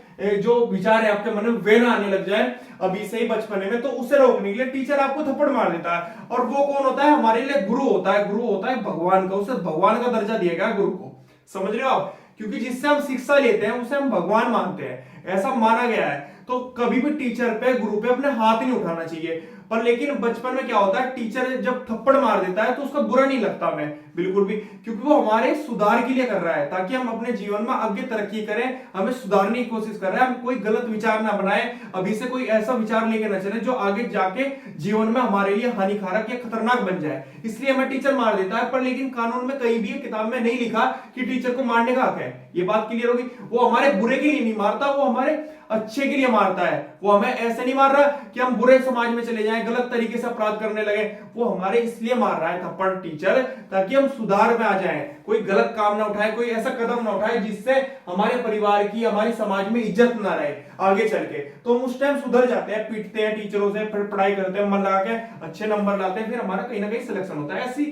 Speaker 1: जो विचार है आपके मन में वे ना आने लग जाए अभी से ही बचपने में, तो उसे रोकने के लिए टीचर आपको थप्पड़ मार देता है। और वो कौन होता है? हमारे लिए गुरु होता है। गुरु होता है भगवान का, उसे भगवान का दर्जा दिया गया गुरु को, समझ रहे हो आप? क्योंकि जिससे हम शिक्षा लेते हैं उसे हम भगवान मानते हैं, ऐसा माना गया है। तो कभी भी टीचर पे, गुरु पे अपने हाथ नहीं उठाना चाहिए। पर लेकिन बचपन में क्या होता है, टीचर जब थप्पड़ मार देता है तो उसका बुरा नहीं लगता हमें बिल्कुल भी, क्योंकि वो हमारे सुधार के लिए कर रहा है, ताकि हम अपने जीवन में आगे तरक्की करें, हमें सुधारने की कोशिश कर रहा है। हम कोई गलत विचार ना बनाए, अभी से कोई ऐसा विचार लेके ना चले जो आगे जाके जीवन में हमारे लिए हानिकारक या खतरनाक बन जाए, इसलिए हमें टीचर मार देता है। पर लेकिन कानून में कहीं भी, किताब में नहीं लिखा कि टीचर को मारने का हक है। ये बात क्लियर होगी? वो हमारे बुरे के लिए नहीं मारता, वो हमारे अच्छे के लिए मारता है। वो हमें ऐसे नहीं मार रहा कि हम बुरे समाज में चले जाएं, गलत तरीके से अपराध करने लगे। वो हमारे इसलिए मार रहा है थप्पड़ टीचर, ताकि हम सुधार में आ जाएं, कोई गलत काम ना उठाए, कोई ऐसा कदम ना उठाए जिससे हमारे परिवार की, हमारी समाज में इज्जत ना रहे आगे चल के। तो हम उस टाइम सुधर जाते हैं, पीटते हैं टीचरों से, फिर पढ़ाई करते हैं, मन लगा के अच्छे नंबर लाते हैं, फिर हमारा कहीं ना कहीं सिलेक्शन होता है। ऐसी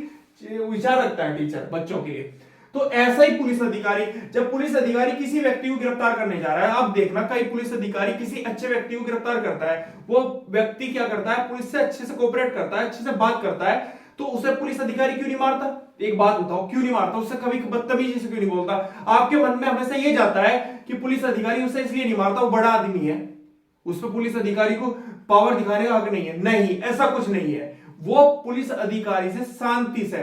Speaker 1: विचार रखता है टीचर बच्चों के लिए। तो ऐसा ही पुलिस अधिकारी, जब पुलिस अधिकारी किसी व्यक्ति को गिरफ्तार करने जा रहा है, आप देखना कई पुलिस अधिकारी किसी अच्छे व्यक्ति को गिरफ्तार करता है, वो व्यक्ति क्या करता है? पुलिस से अच्छे से कोऑपरेट करता है, अच्छे से बात करता है, तो उसे पुलिस अधिकारी क्यों नहीं मारता? एक बात बताओ, क्यों नहीं मारता? उससे कभी बदतमीजी से क्यों नहीं बोलता? आपके मन में हमेशा ये जाता है कि पुलिस अधिकारी उसे इसलिए नहीं मारता, वो बड़ा आदमी है, उस पर पुलिस अधिकारी को पावर दिखाने का हक नहीं है। नहीं, ऐसा कुछ नहीं है। वो पुलिस अधिकारी से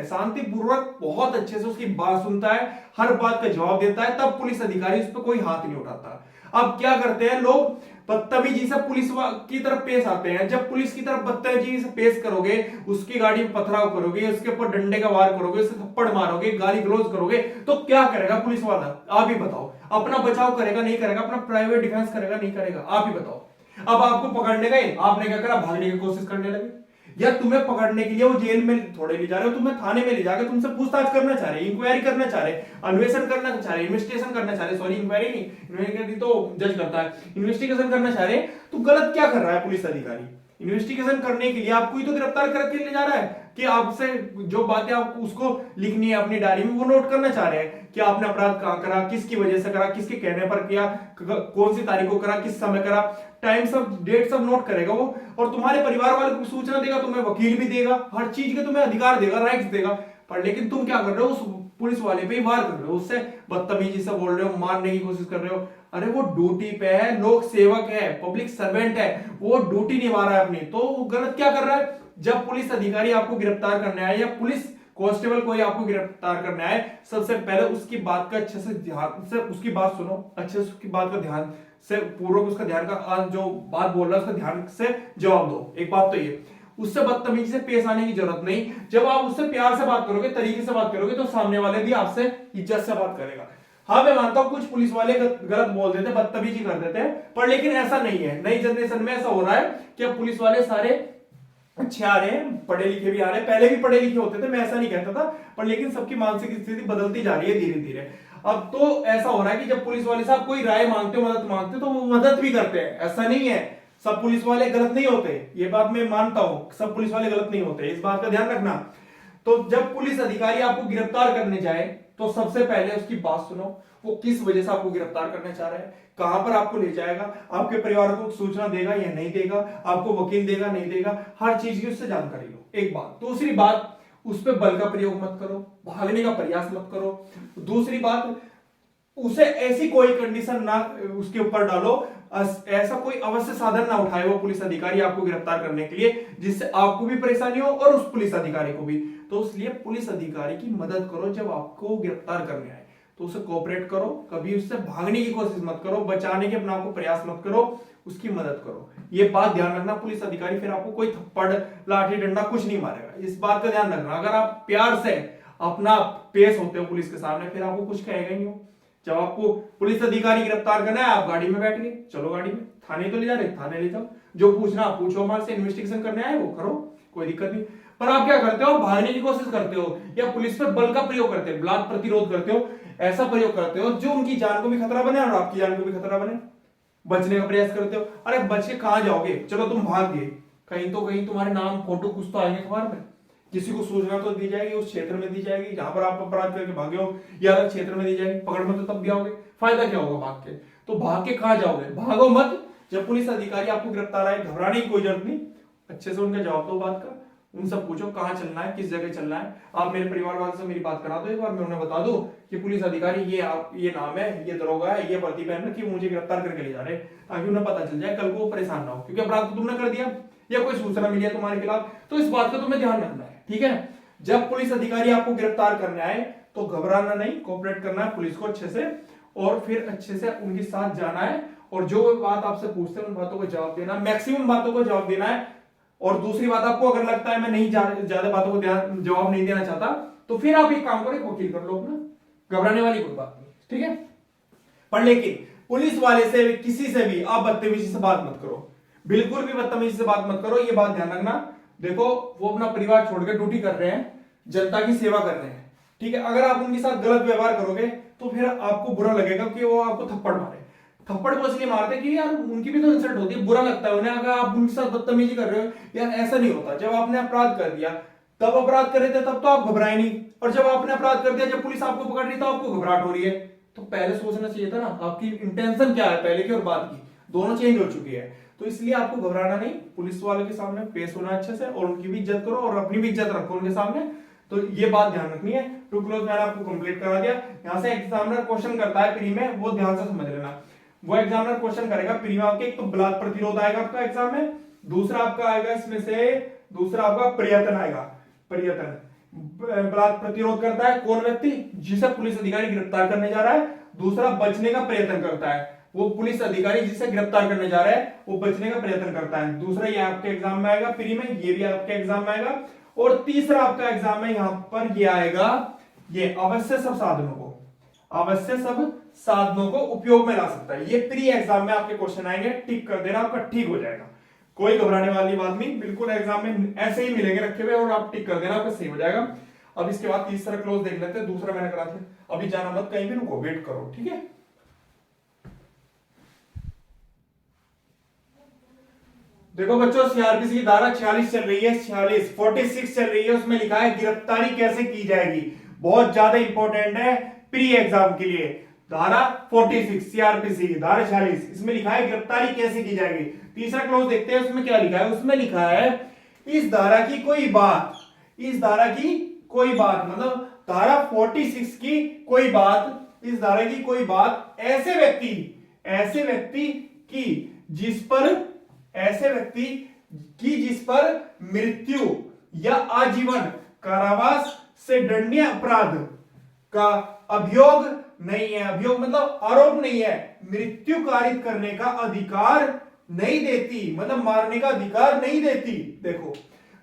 Speaker 1: शांतिपूर्वक बहुत अच्छे से उसकी बात सुनता है, हर बात का जवाब देता है, तब पुलिस अधिकारी उस पर कोई हाथ नहीं उठाता। अब क्या करते हैं लोग? बदतमीजी से पुलिस की तरफ पेश आते हैं। जब पुलिस की तरफ बदतमीजी से पेश करोगे, उसकी गाड़ी में पथराव करोगे, उसके ऊपर डंडे का वार करोगे, उसे थप्पड़ मारोगे, गाली गलौज करोगे, तो क्या करेगा पुलिस वाला? आप ही बताओ। अपना बचाव करेगा? नहीं करेगा। अपना प्राइवेट डिफेंस करेगा? नहीं करेगा। आप ही बताओ। अब आपको पकड़ने गए, आपने क्या करा? भागने की कोशिश करने लगे। या तुम्हें पकड़ने के लिए वो जेल में थोड़े ले जा रहे हो, तुम्हें थाने में ले जाकर तुमसे पूछताछ करना चाह रहे, इंक्वायरी करना चाह रहे, अन्वेषण करना चाह रहे, इन्वेस्टिगेशन करना चाह रहे, सॉरी इंक्वायरी नहीं, इन्वेस्टिगेशन तो जज करता है, इन्वेस्टिगेशन करना चाह रहे, तो गलत क्या कर रहा है पुलिस अधिकारी? इन्वेस्टिगेशन करने के लिए आपको ही तो गिरफ्तार करके ले जा रहा है कि आपसे जो बातें आपको उसको लिखनी है अपनी डायरी में, वो नोट करना चाह रहे हैं कि आपने अपराध कहां करा, किसकी वजह से करा, किसके कहने पर किया, कौन सी तारीख को करा, किस समय करा, टाइम सब, डेट सब नोट करेगा वो। और तुम्हारे परिवार वाले को सूचना देगा, तुम्हें वकील भी देगा, हर चीज के तुम्हें अधिकार देगा, राइट्स देगा। पर लेकिन तुम क्या कर रहे हो? उस पुलिस वाले पे ही वार कर रहे हो, उससे बदतमीजी से बोल रहे हो, मारने की कोशिश कर रहे हो। अरे वो ड्यूटी पे है, लोक सेवक है, पब्लिक सर्वेंट है, वो ड्यूटी निभा रहा है अपनी, तो वो गलत क्या कर रहा है? जब पुलिस अधिकारी आपको गिरफ्तार करने आए या पुलिस कांस्टेबल कोई आपको गिरफ्तार करने आए, सबसे पहले उसकी बात का अच्छे से ध्यान से उसकी बात सुनो, अच्छे से उसकी बात का ध्यान से पूर्वक उसका ध्यान का, जो बात बोल रहा है उसका ध्यान से जवाब दो। एक बात तो ये, उससे बदतमीजी से पेश आने की जरूरत नहीं। जब आप उससे प्यार से बात करोगे, तरीके से बात करोगे, तो सामने वाले भी आपसे इज्जत से बात करेगा। हाँ, मैं मानता हूं कुछ पुलिस वाले गलत बोल देते, बदतमीजी कर देते हैं, पर लेकिन ऐसा नहीं है। नई जनरेशन में ऐसा हो रहा है कि अब पुलिस वाले सारे अच्छे आ रहे हैं, पढ़े लिखे भी आ रहे हैं। पहले भी पढ़े लिखे होते थे, मैं ऐसा नहीं कहता था, पर लेकिन सबकी मानसिक स्थिति बदलती जा रही है धीरे धीरे। अब तो ऐसा हो रहा है कि जब पुलिस वाले साहब कोई राय मांगते हो, मदद मांगते हो, तो वो मदद भी करते हैं। ऐसा नहीं है सब पुलिस वाले गलत नहीं होते, ये बात मैं मानता हूं, सब पुलिस वाले गलत नहीं होते, इस बात का ध्यान रखना। तो जब पुलिस अधिकारी आपको गिरफ्तार करने जाए, तो सबसे पहले उसकी बात सुनो, वो किस वजह से आपको गिरफ्तार करना चाह रहा है, कहां पर आपको ले जाएगा, आपके परिवार को सूचना देगा या नहीं देगा, आपको वकील देगा नहीं देगा, हर चीज की उससे जानकारी लो। एक बात। दूसरी बात, उस पर बल का प्रयोग मत करो, भागने का प्रयास मत करो। दूसरी बात, उसे ऐसी कोई कंडीशन ना उसके ऊपर डालो, ऐसा कोई अवश्य साधन ना उठाए वो पुलिस अधिकारी आपको गिरफ्तार करने के लिए, जिससे आपको भी परेशानी हो और उस पुलिस अधिकारी को भी। तो इसलिए पुलिस अधिकारी की मदद करो, जब आपको गिरफ्तार करने आए तो उसे कोऑपरेट करो, कभी उससे भागने की कोशिश मत करो, बचाने के अपने आप को प्रयास मत करो, उसकी मदद करो। ये बात ध्यान रखना, पुलिस अधिकारी फिर आपको कोई थप्पड़ लाठी डंडा कुछ नहीं मारेगा, इस बात का ध्यान रखना। अगर आप प्यार से अपना पेश होते हो पुलिस के सामने, फिर आपको कुछ कहेगा ही नहीं हो। जब आपको पुलिस अधिकारी गिरफ्तार करना है, आप गाड़ी में बैठ गए, चलो गाड़ी में, थाने तो ले जा रहे, थाने ले जाओ, जो पूछना पूछो, हमारे से इन्वेस्टिगेशन करने आए वो करो, कोई दिक्कत नहीं। पर आप क्या करते हो, भागने की कोशिश करते हो या पुलिस पर बल का प्रयोग करते हो, बलात् प्रतिरोध करते हो, ऐसा प्रयोग करते हो जो उनकी जान को भी खतरा बने और आपकी जान को भी खतरा बने, बचने का प्रयास करते हो। अरे बच के कहां जाओगे, चलो तुम भाग गए, कहीं तो कहीं तुम्हारे नाम फोटो कुछ तो आएंगे अखबार में, किसी को सूचना तो दी जाएगी, उस क्षेत्र में दी जाएगी जहां पर आप अपराध करके भागे हो, या अलग क्षेत्र में दी जाएगी, पकड़ में तो तब भी आओगे, फायदा क्या होगा भाग के। तो भाग के कहां जाओगे, भागो मत। जब पुलिस अधिकारी आपको गिरफ्तार आए, घबराने की कोई जरूरत नहीं, अच्छे से उनका जवाब दो बात का, उनसे पूछो कहां चलना है, किस जगह चलना है। आप मेरे परिवार वालों से मेरी बात करा दो एक बार, मैं उन्हें बता दूं कि पुलिस अधिकारी ये नाम है, ये दरोगा है, ये वर्दी पहन रखी, मुझे गिरफ्तार करके ले जा रहे, ताकि उन्हें पता चल जाए, कल को परेशान ना हो, क्योंकि अपराध तो तुमने कर दिया या कोई सूचना मिली है तुम्हारे खिलाफ, तो इस बात का तुम्हें ध्यान रखना है, ठीक है। जब पुलिस अधिकारी आपको गिरफ्तार करने आए तो घबराना नहीं, कोऑपरेट करना है पुलिस को अच्छे से, और फिर अच्छे से उनके साथ जाना है, और जो बात आपसे पूछते हैं उन बातों को जवाब देना, मैक्सिमम बातों को जवाब देना है। और दूसरी बात, आपको अगर लगता है मैं नहीं ज्यादा बातों को जवाब नहीं देना चाहता, तो फिर आप एक काम करो, एक वकील कर लो अपना, घबराने वाली कोई बात नहीं, ठीक है। पर लेकिन पुलिस वाले से किसी से भी आप बदतमीजी से बात मत करो, बिल्कुल भी बदतमीजी से बात मत करो, ये बात ध्यान रखना। देखो वो अपना परिवार छोड़कर ड्यूटी कर रहे हैं, जनता की सेवा कर रहे हैं, ठीक है। अगर आप उनके साथ गलत व्यवहार करोगे तो फिर आपको बुरा लगेगा कि वो आपको थप्पड़ मारे। थप्पड़ को इसलिए मारते कि यार उनकी भी तो इंसल्ट होती है, बुरा लगता है उन्हें अगर आप उनके साथ बदतमीजी कर रहे हो। यार ऐसा नहीं होता, जब आपने अपराध कर दिया, तब अपराध कर रहे थे तब तो आप घबराए नहीं, और जब आपने अपराध कर दिया, जब पुलिस आपको पकड़ रही तो आपको घबराहट हो रही है, तो पहले सोचना चाहिए था ना आपकी इंटेंशन क्या है, पहले की और बाद की, दोनों चेंज हो चुकी है। तो इसलिए आपको घबराना नहीं, पुलिस वालों के सामने पेश होना अच्छे से, और उनकी भी इज्जत करो और अपनी भी इज्जत रखो उनके सामने। तो ये बात ध्यान रखनी है। टू क्लोज मैंने आपको कंप्लीट करा दिया। यहां से एग्जामिनर क्वेश्चन करता है प्री में, वो ध्यान से समझ लेना। वो एग्जामिनर क्वेश्चन करेगा प्री में आपके, एक तो बलात् प्रतिरोध आएगा आपका एग्जाम में, दूसरा आपका आएगा इसमें से, दूसरा आपका प्रयत्न आएगा, प्रयत्न। बलात् प्रतिरोध करता है कौन व्यक्ति, जिसे पुलिस अधिकारी गिरफ्तार करने जा रहा है, दूसरा बचने का प्रयत्न करता है, वो पुलिस अधिकारी जिसे गिरफ्तार करने जा रहा है वो बचने का प्रयत्न करता है। दूसरा ये आपके एग्जाम में आएगा प्री में, ये भी आपके एग्जाम में आएगा। और तीसरा आपका एग्जाम में यहां पर ये आएगा, ये अवश्य सब साधनों को, अवश्य सब साधनों को उपयोग में ला सकता है। ये प्री एग्जाम में आपके क्वेश्चन आएंगे, टिक कर देना, आपका ठीक हो जाएगा, कोई घबराने वाली बात नहीं, बिल्कुल एग्जाम में ऐसे ही मिलेंगे रखे हुए, और आप टिक कर देना, आपका सही हो जाएगा। अब इसके बाद तीसरा क्लोज देख लेते हैं, दूसरा मैंने करा था, अभी जाना मत कहीं भी, रुको, वेट करो, ठीक है। देखो बच्चों, सीआरपीसी की धारा 46 चल रही है, 46 चल रही है, उसमें लिखा है गिरफ्तारी कैसे की जाएगी, बहुत ज्यादा इंपॉर्टेंट है प्री एग्जाम के लिए। धारा 46 सीआरपीसी धारा 46, इसमें लिखा है गिरफ्तारी कैसे की जाएगी। तीसरा क्लोज देखते हैं, उसमें क्या लिखा है, उसमें लिखा है इस धारा की कोई बात, इस धारा की कोई बात, मतलब धारा 46 की कोई बात, इस धारा की कोई बात ऐसे व्यक्ति की जिस पर, ऐसे व्यक्ति की जिस पर मृत्यु या आजीवन कारावास से दंडनीय अपराध का अभियोग नहीं है, अभियोग मतलब आरोप नहीं है, मृत्यु कारित करने का अधिकार नहीं देती, मतलब मारने का अधिकार नहीं देती। देखो,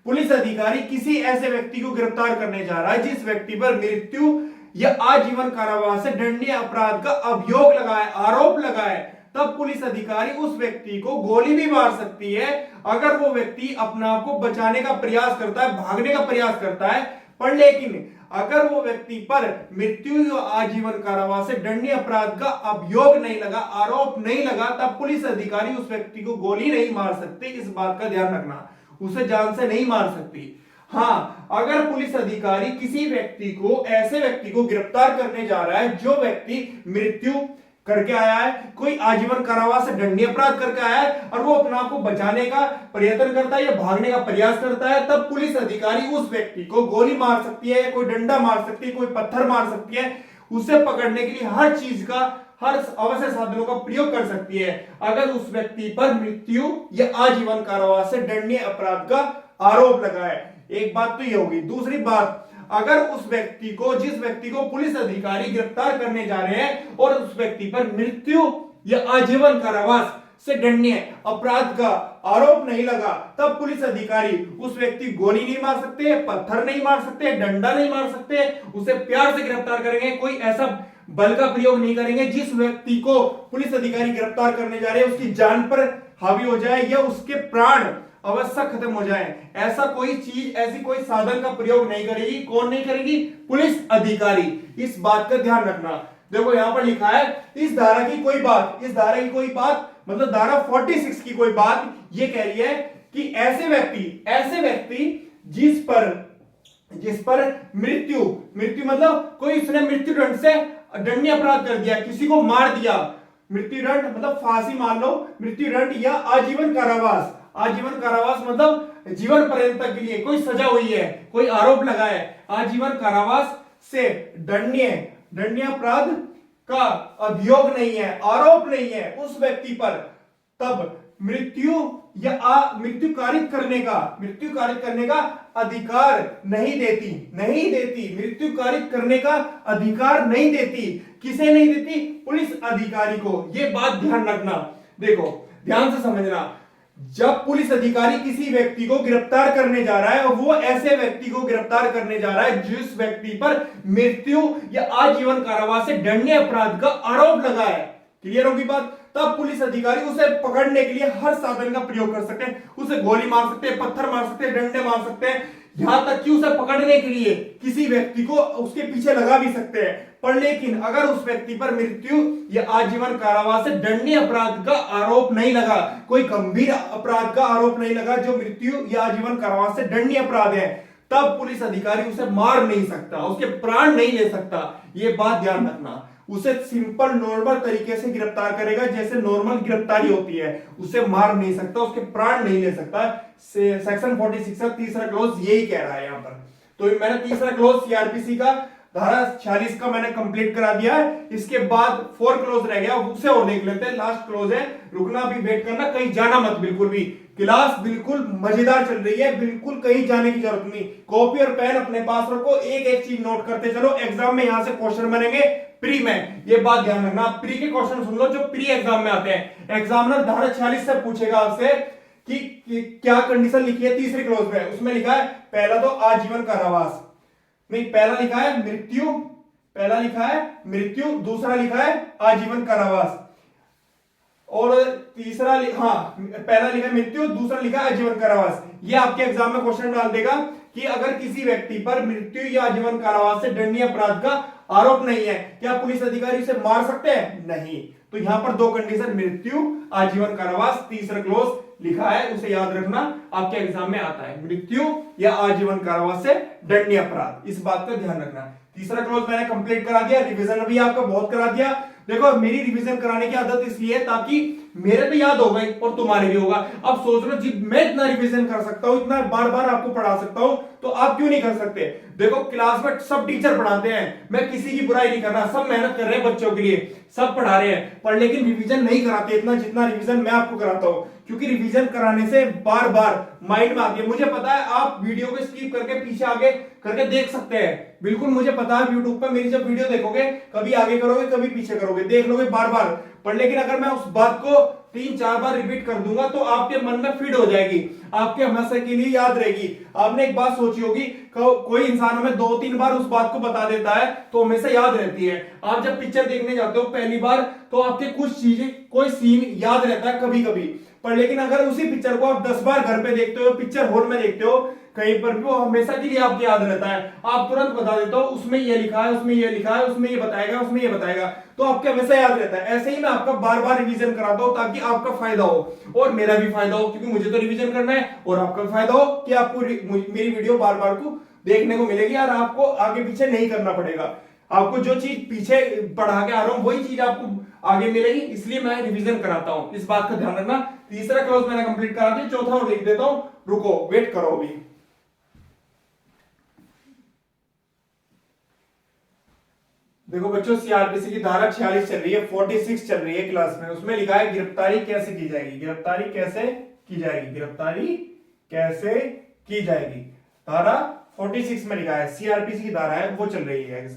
Speaker 1: पुलिस अधिकारी किसी ऐसे व्यक्ति को गिरफ्तार करने जा रहा है जिस व्यक्ति पर मृत्यु या आजीवन कारावास से दंडनीय अपराध का अभियोग लगा है, आरोप लगा है, तब पुलिस अधिकारी उस व्यक्ति को गोली भी मार सकती है अगर वो व्यक्ति अपने आप को बचाने का प्रयास करता है, भागने का प्रयास करता है। पर लेकिन अगर वो व्यक्ति पर मृत्यु या आजीवन कारावास से दंडनीय अपराध का अभियोग नहीं लगा, आरोप नहीं लगा, तब पुलिस अधिकारी उस व्यक्ति को गोली नहीं मार सकती। इस बात का ध्यान रखना, उसे जान से नहीं मार सकती। हाँ, अगर पुलिस अधिकारी किसी व्यक्ति को, ऐसे व्यक्ति को गिरफ्तार करने जा रहा है जो व्यक्ति मृत्यु करके आया है, कोई आजीवन कारावास से दंडनीय अपराध करके आया है, और वो अपने आप को बचाने का प्रयत्न करता है या भागने का प्रयास करता है, तब पुलिस अधिकारी उस व्यक्ति को गोली मार सकती है, कोई डंडा मार सकती है, कोई पत्थर मार सकती है, उसे पकड़ने के लिए हर चीज का, हर आवश्यक साधनों का प्रयोग कर सकती है अगर उस व्यक्ति पर मृत्यु या आजीवन कारावास से दंडनीय अपराध का आरोप लगा है। एक बात तो ये होगी। दूसरी बात, अगर उस व्यक्ति को, जिस व्यक्ति को पुलिस अधिकारी गिरफ्तार करने जा रहे हैं और उस व्यक्ति पर मृत्यु या आजीवन कारावास से दंडनीय अपराध का आरोप नहीं लगा, तब पुलिस अधिकारी उस व्यक्ति गोली नहीं मार सकते, पत्थर नहीं मार सकते, डंडा नहीं मार सकते, उसे प्यार से गिरफ्तार करेंगे। कोई ऐसा बल का प्रयोग नहीं करेंगे जिस व्यक्ति को पुलिस अधिकारी गिरफ्तार करने जा रहे हैं उसकी जान पर हावी हो जाए या उसके प्राण अवश्य खत्म हो जाए। ऐसा कोई चीज, ऐसी कोई साधन का प्रयोग नहीं करेगी। कौन नहीं करेगी? पुलिस अधिकारी। इस बात का ध्यान रखना। देखो यहां पर लिखा है इस धारा की कोई बात, इस धारा की कोई बात मतलब धारा 46 की कोई बात ये कह रही है कि ऐसे व्यक्ति जिस पर मृत्यु मतलब कोई उसने मृत्यु दंड से दंडनीय अपराध कर दिया, किसी को मार दिया, मृत्यु दंड मतलब फांसी मान लो, मृत्यु दंड या आजीवन कारावास, आजीवन कारावास मतलब जीवन पर्यंत के लिए कोई सजा हुई है, कोई आरोप लगा है, आजीवन कारावास से दंडनीय अपराध का अभियोग नहीं है, आरोप नहीं है उस व्यक्ति पर, तब मृत्यु मृत्यु कारित करने का अधिकार नहीं देती, मृत्यु कारित करने का अधिकार नहीं देती। किसे नहीं देती? पुलिस अधिकारी को। यह बात ध्यान रखना। देखो ध्यान से समझना, जब पुलिस अधिकारी किसी व्यक्ति को गिरफ्तार करने जा रहा है और वो ऐसे व्यक्ति को गिरफ्तार करने जा रहा है जिस व्यक्ति पर मृत्यु या आजीवन कारावास से दंडनीय अपराध का आरोप लगा है, क्लियर होगी बात, तब पुलिस अधिकारी उसे पकड़ने के लिए हर साधन का प्रयोग कर सकते हैं। उसे गोली मार सकते हैं, पत्थर मार सकते हैं, डंडे मार सकते हैं, यहां तक कि उसे पकड़ने के लिए किसी व्यक्ति को उसके पीछे लगा भी सकते हैं। पर लेकिन अगर उस व्यक्ति पर मृत्यु या आजीवन कारावास से दंडनीय अपराध का आरोप नहीं लगा, कोई गंभीर अपराध का आरोप नहीं लगा जो मृत्यु या आजीवन कारावास से दंडनीय अपराध है, तब पुलिस अधिकारी उसे मार नहीं सकता, उसके प्राण नहीं ले सकता। यह बात ध्यान रखना। उसे सिंपल नॉर्मल तरीके से गिरफ्तार करेगा, जैसे नॉर्मल गिरफ्तारी होती है, उसे मार नहीं सकता, उसके प्राण नहीं ले सकता। सेक्शन 46 का तीसरा क्लोज यही कह रहा है यहां पर। तो मैंने तीसरा क्लोज सीआरपीसी का धारा 46 का मैंने कंप्लीट करा दिया है। इसके बाद 4 क्लोज रह गया, उसे और देख लेते हैं। लास्ट क्लोज है, रुकना भी, वेट करना, कहीं जाना मत बिल्कुल भी। क्लास बिल्कुल मजेदार चल रही है, बिल्कुल कहीं जाने की जरूरत नहीं। कॉपी और पेन अपने पास रखो, एक एक चीज नोट करते चलो। एग्जाम में यहां से क्वेश्चन बनेंगे प्री में, ये बात ध्यान रखना। प्री के क्वेश्चन सुन लो जो प्री एग्जाम में आते हैं। एग्जामिनर धारा 46 से पूछेगा आपसे कि क्या कंडीशन लिखी है तीसरे क्लोज में। उसमें लिखा है पहला तो आजीवन कारावास, नहीं पहला लिखा है मृत्यु, दूसरा लिखा है आजीवन कारावास, और तीसरा पहला लिखा है मृत्यु, दूसरा लिखा है आजीवन कारावास। ये आपके एग्जाम में क्वेश्चन डाल देगा कि अगर किसी व्यक्ति पर मृत्यु या आजीवन कारावास से दंडनीय अपराध का आरोप नहीं है, क्या पुलिस अधिकारी उसे मार सकते हैं? नहीं। तो यहां पर 2 कंडीशन, मृत्यु, आजीवन कारावास, तीसरा क्लोज लिखा है, उसे याद रखना, आपके एग्जाम में आता है, मृत्यु या आजीवन कारावास से दंडनीय अपराध। इस बात का ध्यान रखना। तीसरा क्लोज मैंने कंप्लीट करा दिया, रिवीजन अभी आपका बहुत करा दिया। देखो मेरी रिवीजन कराने की आदत इसलिए ताकि मेरे तो याद हो गई और तुम्हारे भी होगा। अब सोच लो जी मैं इतना रिवीजन कर सकता हूं, इतना बार बार आपको पढ़ा सकता हूं, तो आप क्यों नहीं कर सकते? देखो क्लास में सब टीचर पढ़ाते हैं, मैं किसी की बुराई नहीं कर रहा, सब मेहनत कर रहे हैं बच्चों के लिए, सब पढ़ा रहे हैं, पर लेकिन रिवीजन नहीं कराते इतना जितना रिवीजन मैं आपको कराता हूं। क्योंकि रिवीजन कराने से बार बार माइंड में आती है। मुझे पता है आप वीडियो को स्किप करके पीछे आगे करके देख सकते हैं, बिल्कुल मुझे पता है। यूट्यूब पर मेरी जब वीडियो देखोगे कभी आगे करोगे कभी पीछे करोगे, देख लोगे बार बार, पर लेकिन अगर मैं उस बात को 3-4 बार रिपीट कर दूंगा तो आपके मन में फीड हो जाएगी, आपके हमेशा के लिए याद रहेगी। आपने एक बात सोची होगी, कोई इंसान हमें 2-3 बार उस बात को बता देता है तो हमेशा याद रहती है। आप जब पिक्चर देखने जाते हो पहली बार तो आपके कुछ चीजें, कोई सीन याद रहता है कभी कभी, पर लेकिन अगर उसी पिक्चर को आप 10 बार घर पे देखते हो, पिक्चर हॉल में देखते हो, कहीं पर भी वो हमेशा के लिए आपको याद रहता है। आप तुरंत बता देते हो उसमें ये लिखा है, उसमें ये लिखा है, उसमें ये बताएगा, उसमें ये बताएगा, तो आपको हमेशा याद रहता है। ऐसे ही मैं आपका बार बार रिवीजन कराता हूं ताकि आपका फायदा हो और मेरा भी फायदा हो, क्योंकि मुझे तो रिवीजन करना है और आपका फायदा हो कि आपको मेरी वीडियो बार बार को देखने को मिलेगी और आपको आगे पीछे नहीं करना पड़ेगा। आपको जो चीज पीछे पढ़ा के आ रहा हूं वही चीज आपको आगे मिलेगी, इसलिए मैं रिवीजन कराता हूं। इस बात का ध्यान रखना। तीसरा क्लास मैंने कंप्लीट करा दिया, चौथा और लिख देता हूं, रुको वेट करो अभी। देखो बच्चों सीआरपीसी की धारा 46 चल रही है, 46 चल रही है क्लास में। उसमें लिखा है गिरफ्तारी कैसे की जाएगी, गिरफ्तारी कैसे की जाएगी, गिरफ्तारी कैसे की जाएगी। धारा 46 में लिखा है, सीआरपीसी की धारा है वो चल रही है।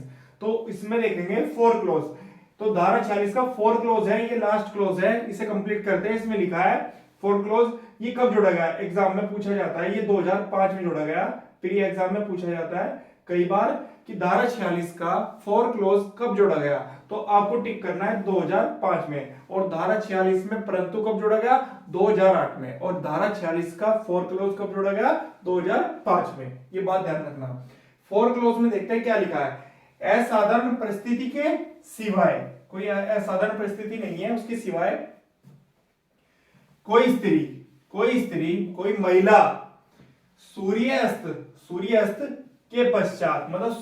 Speaker 1: तो इसमें देखेंगे 4 क्लोज। तो धारा 46 का 4 क्लोज है, ये लास्ट क्लोज है, इसे कंप्लीट करते हैं। इसमें लिखा है 4 क्लोज, ये कब जोड़ा गया, एग्जाम में पूछा जाता है, ये 2005 में जोड़ा गया। फिर ये एग्जाम में पूछा जाता है कई बार कि धारा 46 का 4 क्लोज कब जोड़ा गया, तो आपको टिक करना है 2005 में, और धारा 46 में परंतु कब जोड़ा गया, 2008 में, और धारा 46 का 4 क्लोज कब जोड़ा गया, 2005 में। ये बात ध्यान रखना। 4 क्लोज में देखते हैं क्या लिखा है, असाधारण परिस्थिति के सिवाय, कोई असाधारण परिस्थिति नहीं है, उसके सिवाय कोई स्त्री कोई महिला सूर्यास्त के पश्चात, मतलब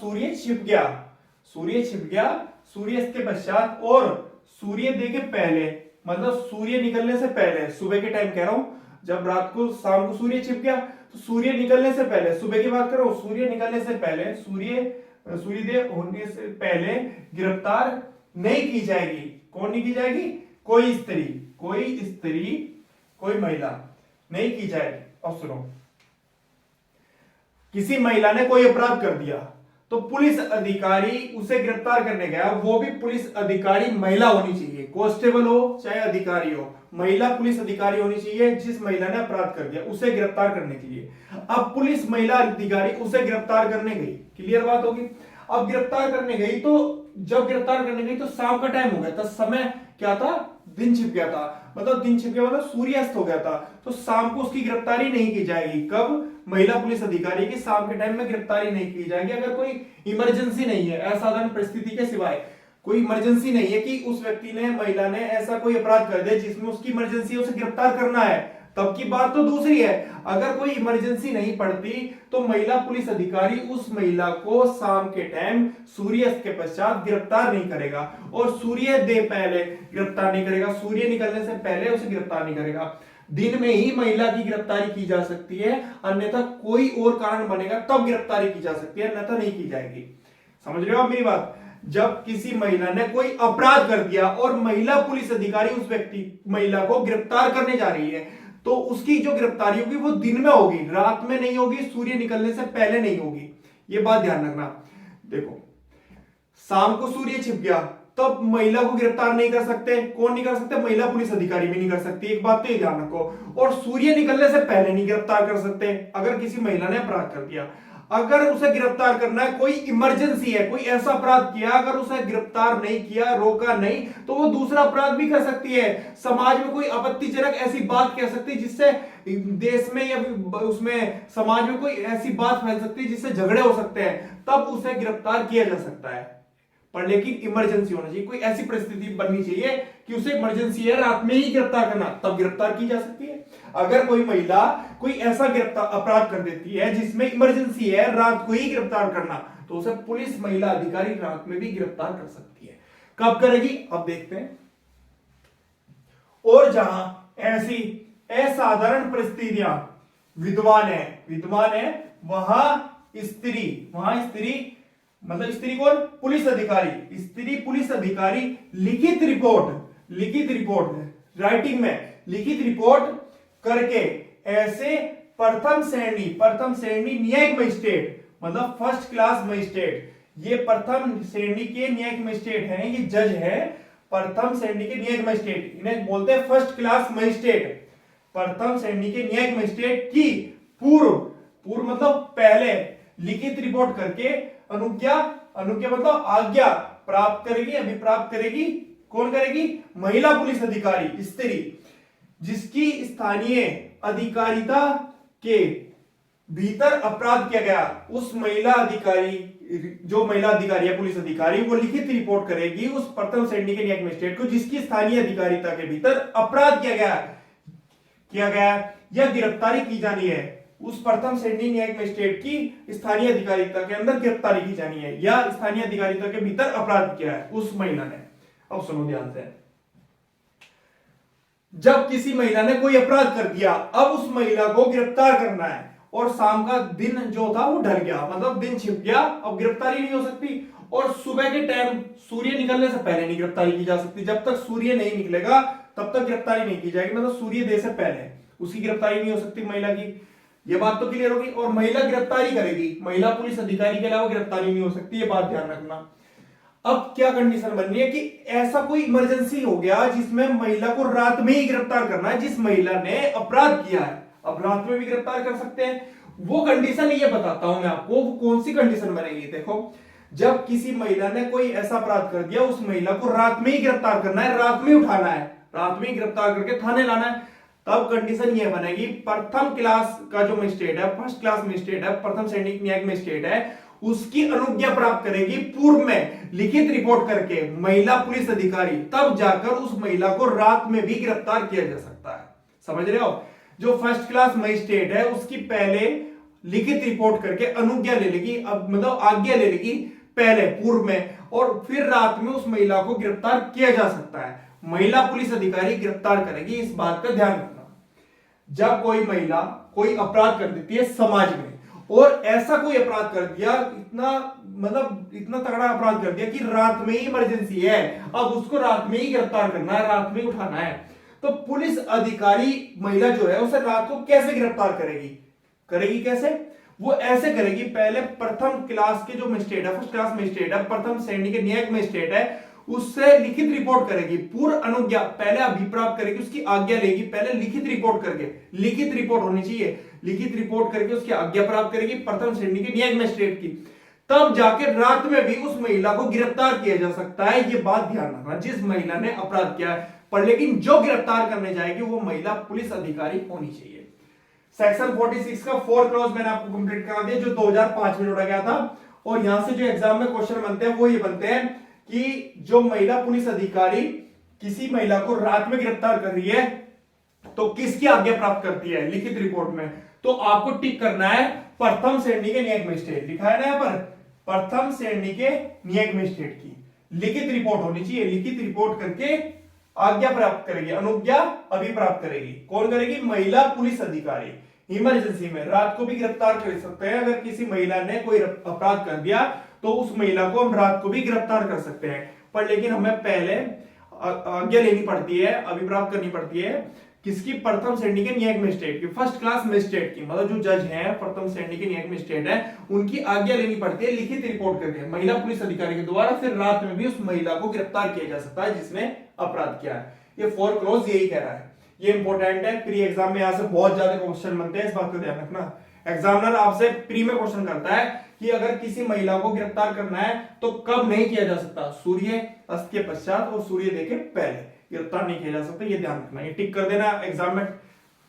Speaker 1: सूर्यास्त के पश्चात और सूर्योदय के पहले, मतलब सूर्य निकलने से पहले, सुबह के टाइम कह रहा हूं, जब रात को शाम को सूर्य छिप गया तो सूर्य निकलने से पहले, सुबह की बात कर रहा हूं, सूर्य निकलने से पहले, सूर्योदय होने से पहले गिरफ्तार नहीं की जाएगी। कौन नहीं की जाएगी, कोई स्त्री कोई महिला नहीं की जाएगी। अब सुनो, किसी महिला ने कोई अपराध कर दिया तो पुलिस अधिकारी उसे गिरफ्तार करने गया, वो भी पुलिस अधिकारी महिला होनी चाहिए, कांस्टेबल हो चाहे अधिकारी हो, महिला पुलिस अधिकारी होनी चाहिए। जिस महिला ने अपराध कर दिया उसे गिरफ्तार करने के लिए, अब पुलिस महिला अधिकारी उसे गिरफ्तार करने गई, क्लियर बात होगी। अब गिरफ्तार करने गई तो जब गिरफ्तार करने गई तो शाम का टाइम हो गया था, समय क्या था, दिन छिप गया था, मतलब दिन छिप गया मतलब सूर्यास्त हो गया था, तो शाम को उसकी गिरफ्तारी नहीं की जाएगी। कब, महिला पुलिस अधिकारी की शाम के टाइम में गिरफ्तारी नहीं की जाएगी, अगर कोई इमरजेंसी नहीं है, असाधारण परिस्थिति के सिवाय कोई इमरजेंसी नहीं है कि उस व्यक्ति ने, महिला ने ऐसा कोई अपराध कर दिया जिसमें उसकी इमरजेंसी है, उसे गिरफ्तार करना है, तब की बात तो दूसरी है। अगर कोई इमरजेंसी नहीं पड़ती तो महिला पुलिस अधिकारी उस महिला को शाम के टाइम सूर्यास्त के पश्चात गिरफ्तार नहीं करेगा, और सूर्योदय पहले गिरफ्तार नहीं करेगा, सूर्य निकलने से पहले उसे गिरफ्तार नहीं करेगा। दिन में ही महिला की गिरफ्तारी की जा सकती है, अन्यथा कोई और कारण बनेगा तब गिरफ्तारी की जा सकती है, अन्यथा नहीं की जाएगी। समझ रहे हो आप मेरी बात। जब किसी महिला ने कोई अपराध कर दिया और महिला पुलिस अधिकारी उस व्यक्ति महिला को गिरफ्तार करने जा रही है, तो उसकी जो गिरफ्तारी होगी वो दिन में होगी, रात में नहीं होगी, सूर्य निकलने से पहले नहीं होगी। ये बात ध्यान रखना। देखो, शाम को सूर्य छिप गया तब महिला को गिरफ्तार नहीं कर सकते, कौन नहीं कर सकते, महिला पुलिस अधिकारी भी नहीं कर सकती, एक बात तो ये ध्यान रखो। और सूर्य निकलने से पहले नहीं गिरफ्तार कर सकते अगर किसी महिला ने अपराध कर दिया। अगर उसे गिरफ्तार करना है, कोई इमरजेंसी है, कोई ऐसा अपराध किया, अगर उसे गिरफ्तार नहीं किया, रोका नहीं, तो वो दूसरा अपराध भी कर सकती है। समाज में कोई आपत्तिजनक ऐसी बात कह सकती है जिससे देश में या उसमें समाज में कोई ऐसी बात फैल सकती है जिससे झगड़े हो सकते हैं, तब उसे गिरफ्तार किया जा सकता है। पर लेकिन इमरजेंसी होना चाहिए, कोई ऐसी परिस्थिति बननी चाहिए कि उसे इमरजेंसी है, रात में ही गिरफ्तार करना, तब गिरफ्तार की जा सकती है। अगर कोई महिला कोई ऐसा अपराध कर देती है जिसमें इमरजेंसी है, रात को ही गिरफ्तार करना, तो उसे पुलिस महिला अधिकारी रात में भी गिरफ्तार कर सकती है। कब करेगी, अब देखते हैं। और जहां ऐसी असाधारण परिस्थितियां विद्यमान है, वहां स्त्री मतलब स्त्री कौन, पुलिस अधिकारी, स्त्री पुलिस अधिकारी लिखित रिपोर्ट राइटिंग में लिखित रिपोर्ट करके ऐसे प्रथम श्रेणी न्यायिक मजिस्ट्रेट, मतलब फर्स्ट क्लास मजिस्ट्रेट, ये प्रथम श्रेणी के न्यायिक मजिस्ट्रेट हैं, ये जज है, प्रथम श्रेणी के न्यायिक मजिस्ट्रेट, इन्हें बोलते हैं फर्स्ट क्लास मजिस्ट्रेट। प्रथम श्रेणी के न्यायिक मजिस्ट्रेट की पूर्व मतलब पहले लिखित रिपोर्ट करके अनुज्ञा मतलब आज्ञा प्राप्त करेगी, अभी प्राप्त करेगी, कौन करेगी, महिला पुलिस अधिकारी, स्त्री, जिसकी स्थानीय अधिकारिता के भीतर अपराध किया गया, उस महिला अधिकारी, जो महिला अधिकारी है पुलिस अधिकारी, वो लिखित रिपोर्ट करेगी उस प्रथम श्रेणी के न्यायिक मजिस्ट्रेट को जिसकी स्थानीय अधिकारिता के भीतर अपराध किया गया या गिरफ्तारी की जानी है। उस प्रथम श्रेणी न्यायिक मजिस्ट्रेट की स्थानीय अधिकारिता के अंदर गिरफ्तारी की जानी है या स्थानीय अधिकारिता के भीतर अपराध किया है उस महिला ने। अब सुनो ध्यान से, जब किसी महिला ने कोई अपराध कर दिया, अब उस महिला को गिरफ्तार करना है, और शाम का दिन जो था वो ढल गया, मतलब दिन छिप गया, अब गिरफ्तारी नहीं हो सकती, और सुबह के टाइम सूर्य निकलने से पहले नहीं गिरफ्तारी की जा सकती। जब तक सूर्य नहीं निकलेगा तब तक गिरफ्तारी नहीं की जाएगी, मतलब सूर्योदय से पहले उसकी गिरफ्तारी नहीं हो सकती महिला की। ये बात तो क्लियर होगी। और महिला गिरफ्तारी करेगी, महिला पुलिस अधिकारी के अलावा गिरफ्तारी नहीं हो सकती, ये बात ध्यान रखना। अब क्या कंडीशन बननी है कि ऐसा कोई इमरजेंसी हो गया जिसमें महिला को रात में ही गिरफ्तार करना है, जिस महिला ने अपराध किया है। अब रात में भी गिरफ्तार कर सकते हैं, वो कंडीशन ये बताता हूं मैं आपको, वो कौन सी कंडीशन बनेगी। देखो, जब किसी महिला ने कोई ऐसा अपराध कर दिया, उस महिला को रात में ही गिरफ्तार करना है, रात में ही उठाना है, रात में ही गिरफ्तार करके थाने लाना है, तब कंडीशन ये बनेगी, प्रथम क्लास का जो मजिस्ट्रेट है, फर्स्ट क्लास मजिस्ट्रेट है, प्रथम श्रेणी न्यायिक मजिस्ट्रेट है, उसकी अनुज्ञा प्राप्त करेगी पूर्व में लिखित रिपोर्ट करके महिला पुलिस अधिकारी, तब जाकर उस महिला को रात में भी गिरफ्तार किया जा सकता है। समझ रहे हो? जो फर्स्ट क्लास मजिस्ट्रेट है उसकी पहले लिखित रिपोर्ट करके अनुज्ञा ले लेगी, अब मतलब आज्ञा ले लेगी पहले पूर्व में, और फिर रात में उस महिला को गिरफ्तार किया जा सकता है। महिला पुलिस अधिकारी गिरफ्तार करेगी, इस बात का ध्यान रखना। जब कोई महिला कोई अपराध कर देती है समाज में, और ऐसा कोई अपराध कर दिया, इतना तगड़ा अपराध कर दिया कि रात में ही इमरजेंसी है, अब उसको रात में ही गिरफ्तार करना है, रात में ही उठाना है, तो पुलिस अधिकारी महिला जो है उसे रात को कैसे गिरफ्तार करेगी कैसे? वो ऐसे करेगी, पहले प्रथम क्लास के जो मजिस्ट्रेट है, फर्स्ट क्लास मजिस्ट्रेट है, प्रथम श्रेणी के न्यायिक मजिस्ट्रेट है, उससे लिखित रिपोर्ट करेगी, पूर्व अनुज्ञा पहले अभिप्राप्त करेगी, उसकी आज्ञा लेगी, पहले लिखित रिपोर्ट करके, लिखित रिपोर्ट होनी चाहिए, लिखित रिपोर्ट करके उसकी आज्ञा प्राप्त करेगी प्रथम श्रेणी के न्यायिक मजिस्ट्रेट की, तब जाके रात में भी उस महिला को गिरफ्तार किया जा सकता है। ये बात ध्यान रखना, जिस महिला ने अपराध किया है, पर लेकिन जो गिरफ्तार करने जाएगी वो महिला पुलिस अधिकारी होनी चाहिए। सेक्शन 46 का 4 क्लॉज मैंने आपको कंप्लीट करा दिया, जो 2005 में जोड़ा गया था, और यहां से जो एग्जाम में क्वेश्चन बनते हैं वो ये बनते हैं कि जो महिला पुलिस अधिकारी किसी महिला को रात में गिरफ्तार कर रही है तो किसकी आज्ञा प्राप्त करती है लिखित रिपोर्ट में, तो आपको टिक करना है प्रथम श्रेणी के न्यायिक मजिस्ट्रेट, लिखा है ना यहां पर, प्रथम श्रेणी के न्यायिक मजिस्ट्रेट की लिखित रिपोर्ट होनी चाहिए, लिखित रिपोर्ट करके आज्ञा प्राप्त करेगी, अनुज्ञा अभी प्राप्त करेगी। कौन करेगी? महिला पुलिस अधिकारी। इमरजेंसी में रात को भी गिरफ्तार कर सकते हैं, अगर किसी महिला ने कोई अपराध कर दिया तो उस महिला को हम रात को भी गिरफ्तार कर सकते हैं, पर लेकिन हमें पहले आज्ञा लेनी पड़ती है, अभिप्राप्त करनी पड़ती है, किसकी? प्रथम श्रेणी के न्यायिक मजिस्ट्रेट की, फर्स्ट क्लास मजिस्ट्रेट की, मतलब जो जज हैं प्रथम श्रेणी के न्यायिक मजिस्ट्रेट हैं, उनकी आज्ञा लेनी पड़ती है लिखित रिपोर्ट करके महिला पुलिस अधिकारी के द्वारा, फिर रात में भी उस महिला को गिरफ्तार किया जा सकता है जिसने अपराध किया है। ये 4 क्लॉज यही कह रहा है, ये इंपॉर्टेंट है, प्री एग्जाम में यहां से बहुत ज्यादा क्वेश्चन बनते हैं, इस बात का ध्यान रखना। एग्जामिनर आपसे प्री में क्वेश्चन करता है कि अगर किसी महिला को गिरफ्तार करना है तो कब नहीं किया जा सकता? सूर्य अस्त के पश्चात और सूर्य देखे पहले गिरफ्तार नहीं किया जा सकता, ये ध्यान रखना, ये टिक कर देना, एग्जाम में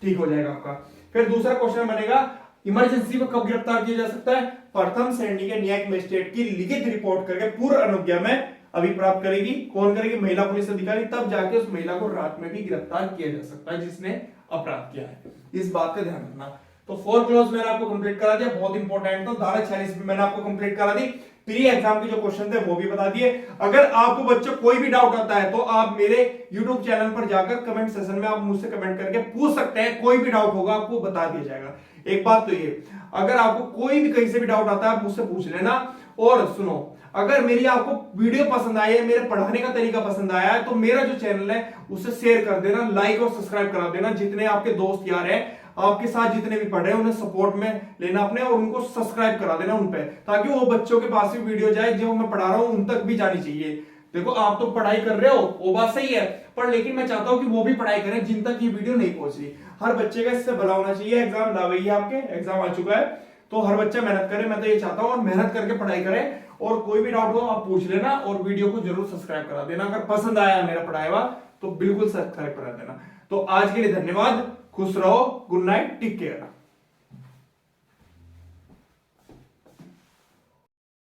Speaker 1: ठीक हो जाएगा आपका। फिर दूसरा क्वेश्चन बनेगा, इमरजेंसी में कब गिरफ्तार किया जा सकता है? प्रथम श्रेणी के न्यायिक मजिस्ट्रेट की लिखित रिपोर्ट करके पूर्व अनुज्ञा में अभिप्राप्त करेगी। कौन करेगी? महिला पुलिस अधिकारी, तब जाके उस महिला को रात में भी गिरफ्तार किया जा सकता है जिसने अपराध किया है, इस बात का ध्यान रखना। तो 4 क्लॉज मैंने आपको कंप्लीट करा दिया, बहुत इंपॉर्टेंट, तो धारा 46 भी मैंने आपको कंप्लीट करा दी, प्री एग्जाम के जो क्वेश्चन थे वो भी बता दिए। अगर आपको बच्चों कोई भी डाउट आता है तो आप मेरे YouTube चैनल पर जाकर कमेंट सेशन में आप मुझसे कमेंट करके पूछ सकते हैं, कोई भी डाउट होगा आपको बता दिया जाएगा। एक बात तो ये, अगर आपको कोई भी कहीं से भी डाउट आता है आप मुझसे पूछ लेना, और सुनो, अगर मेरी आपको वीडियो पसंद आई है, मेरे पढ़ाने का तरीका पसंद आया है, तो मेरा जो चैनल है उसे शेयर कर देना, लाइक और सब्सक्राइब करा देना, जितने आपके दोस्त यार हैं आपके साथ जितने भी पढ़ रहे हैं उन्हें सपोर्ट में लेना अपने, और उनको सब्सक्राइब करा देना उन पे, ताकि वो बच्चों के पास भी वीडियो जाए, जो मैं पढ़ा रहा हूं उन तक भी जानी चाहिए। देखो, आप तो पढ़ाई कर रहे हो, वो बात सही है, पर लेकिन मैं चाहता हूं कि वो भी पढ़ाई करें जिन तक ये वीडियो नहीं पहुंची। हर बच्चे का इससे भला होना चाहिए। एग्जाम ला भैया, आपके एग्जाम आ चुका है, तो हर बच्चा मेहनत करे, मैं तो ये चाहता हूं, और मेहनत करके पढ़ाई करे, और कोई भी डाउट हो आप पूछ लेना, और वीडियो को जरूर सब्सक्राइब करा देना। अगर पसंद आया मेरा पढ़ाया हुआ तो बिल्कुल सब्सक्राइब करा देना। तो आज के लिए धन्यवाद, खुश रहो, गुड नाइट, टेक केयर।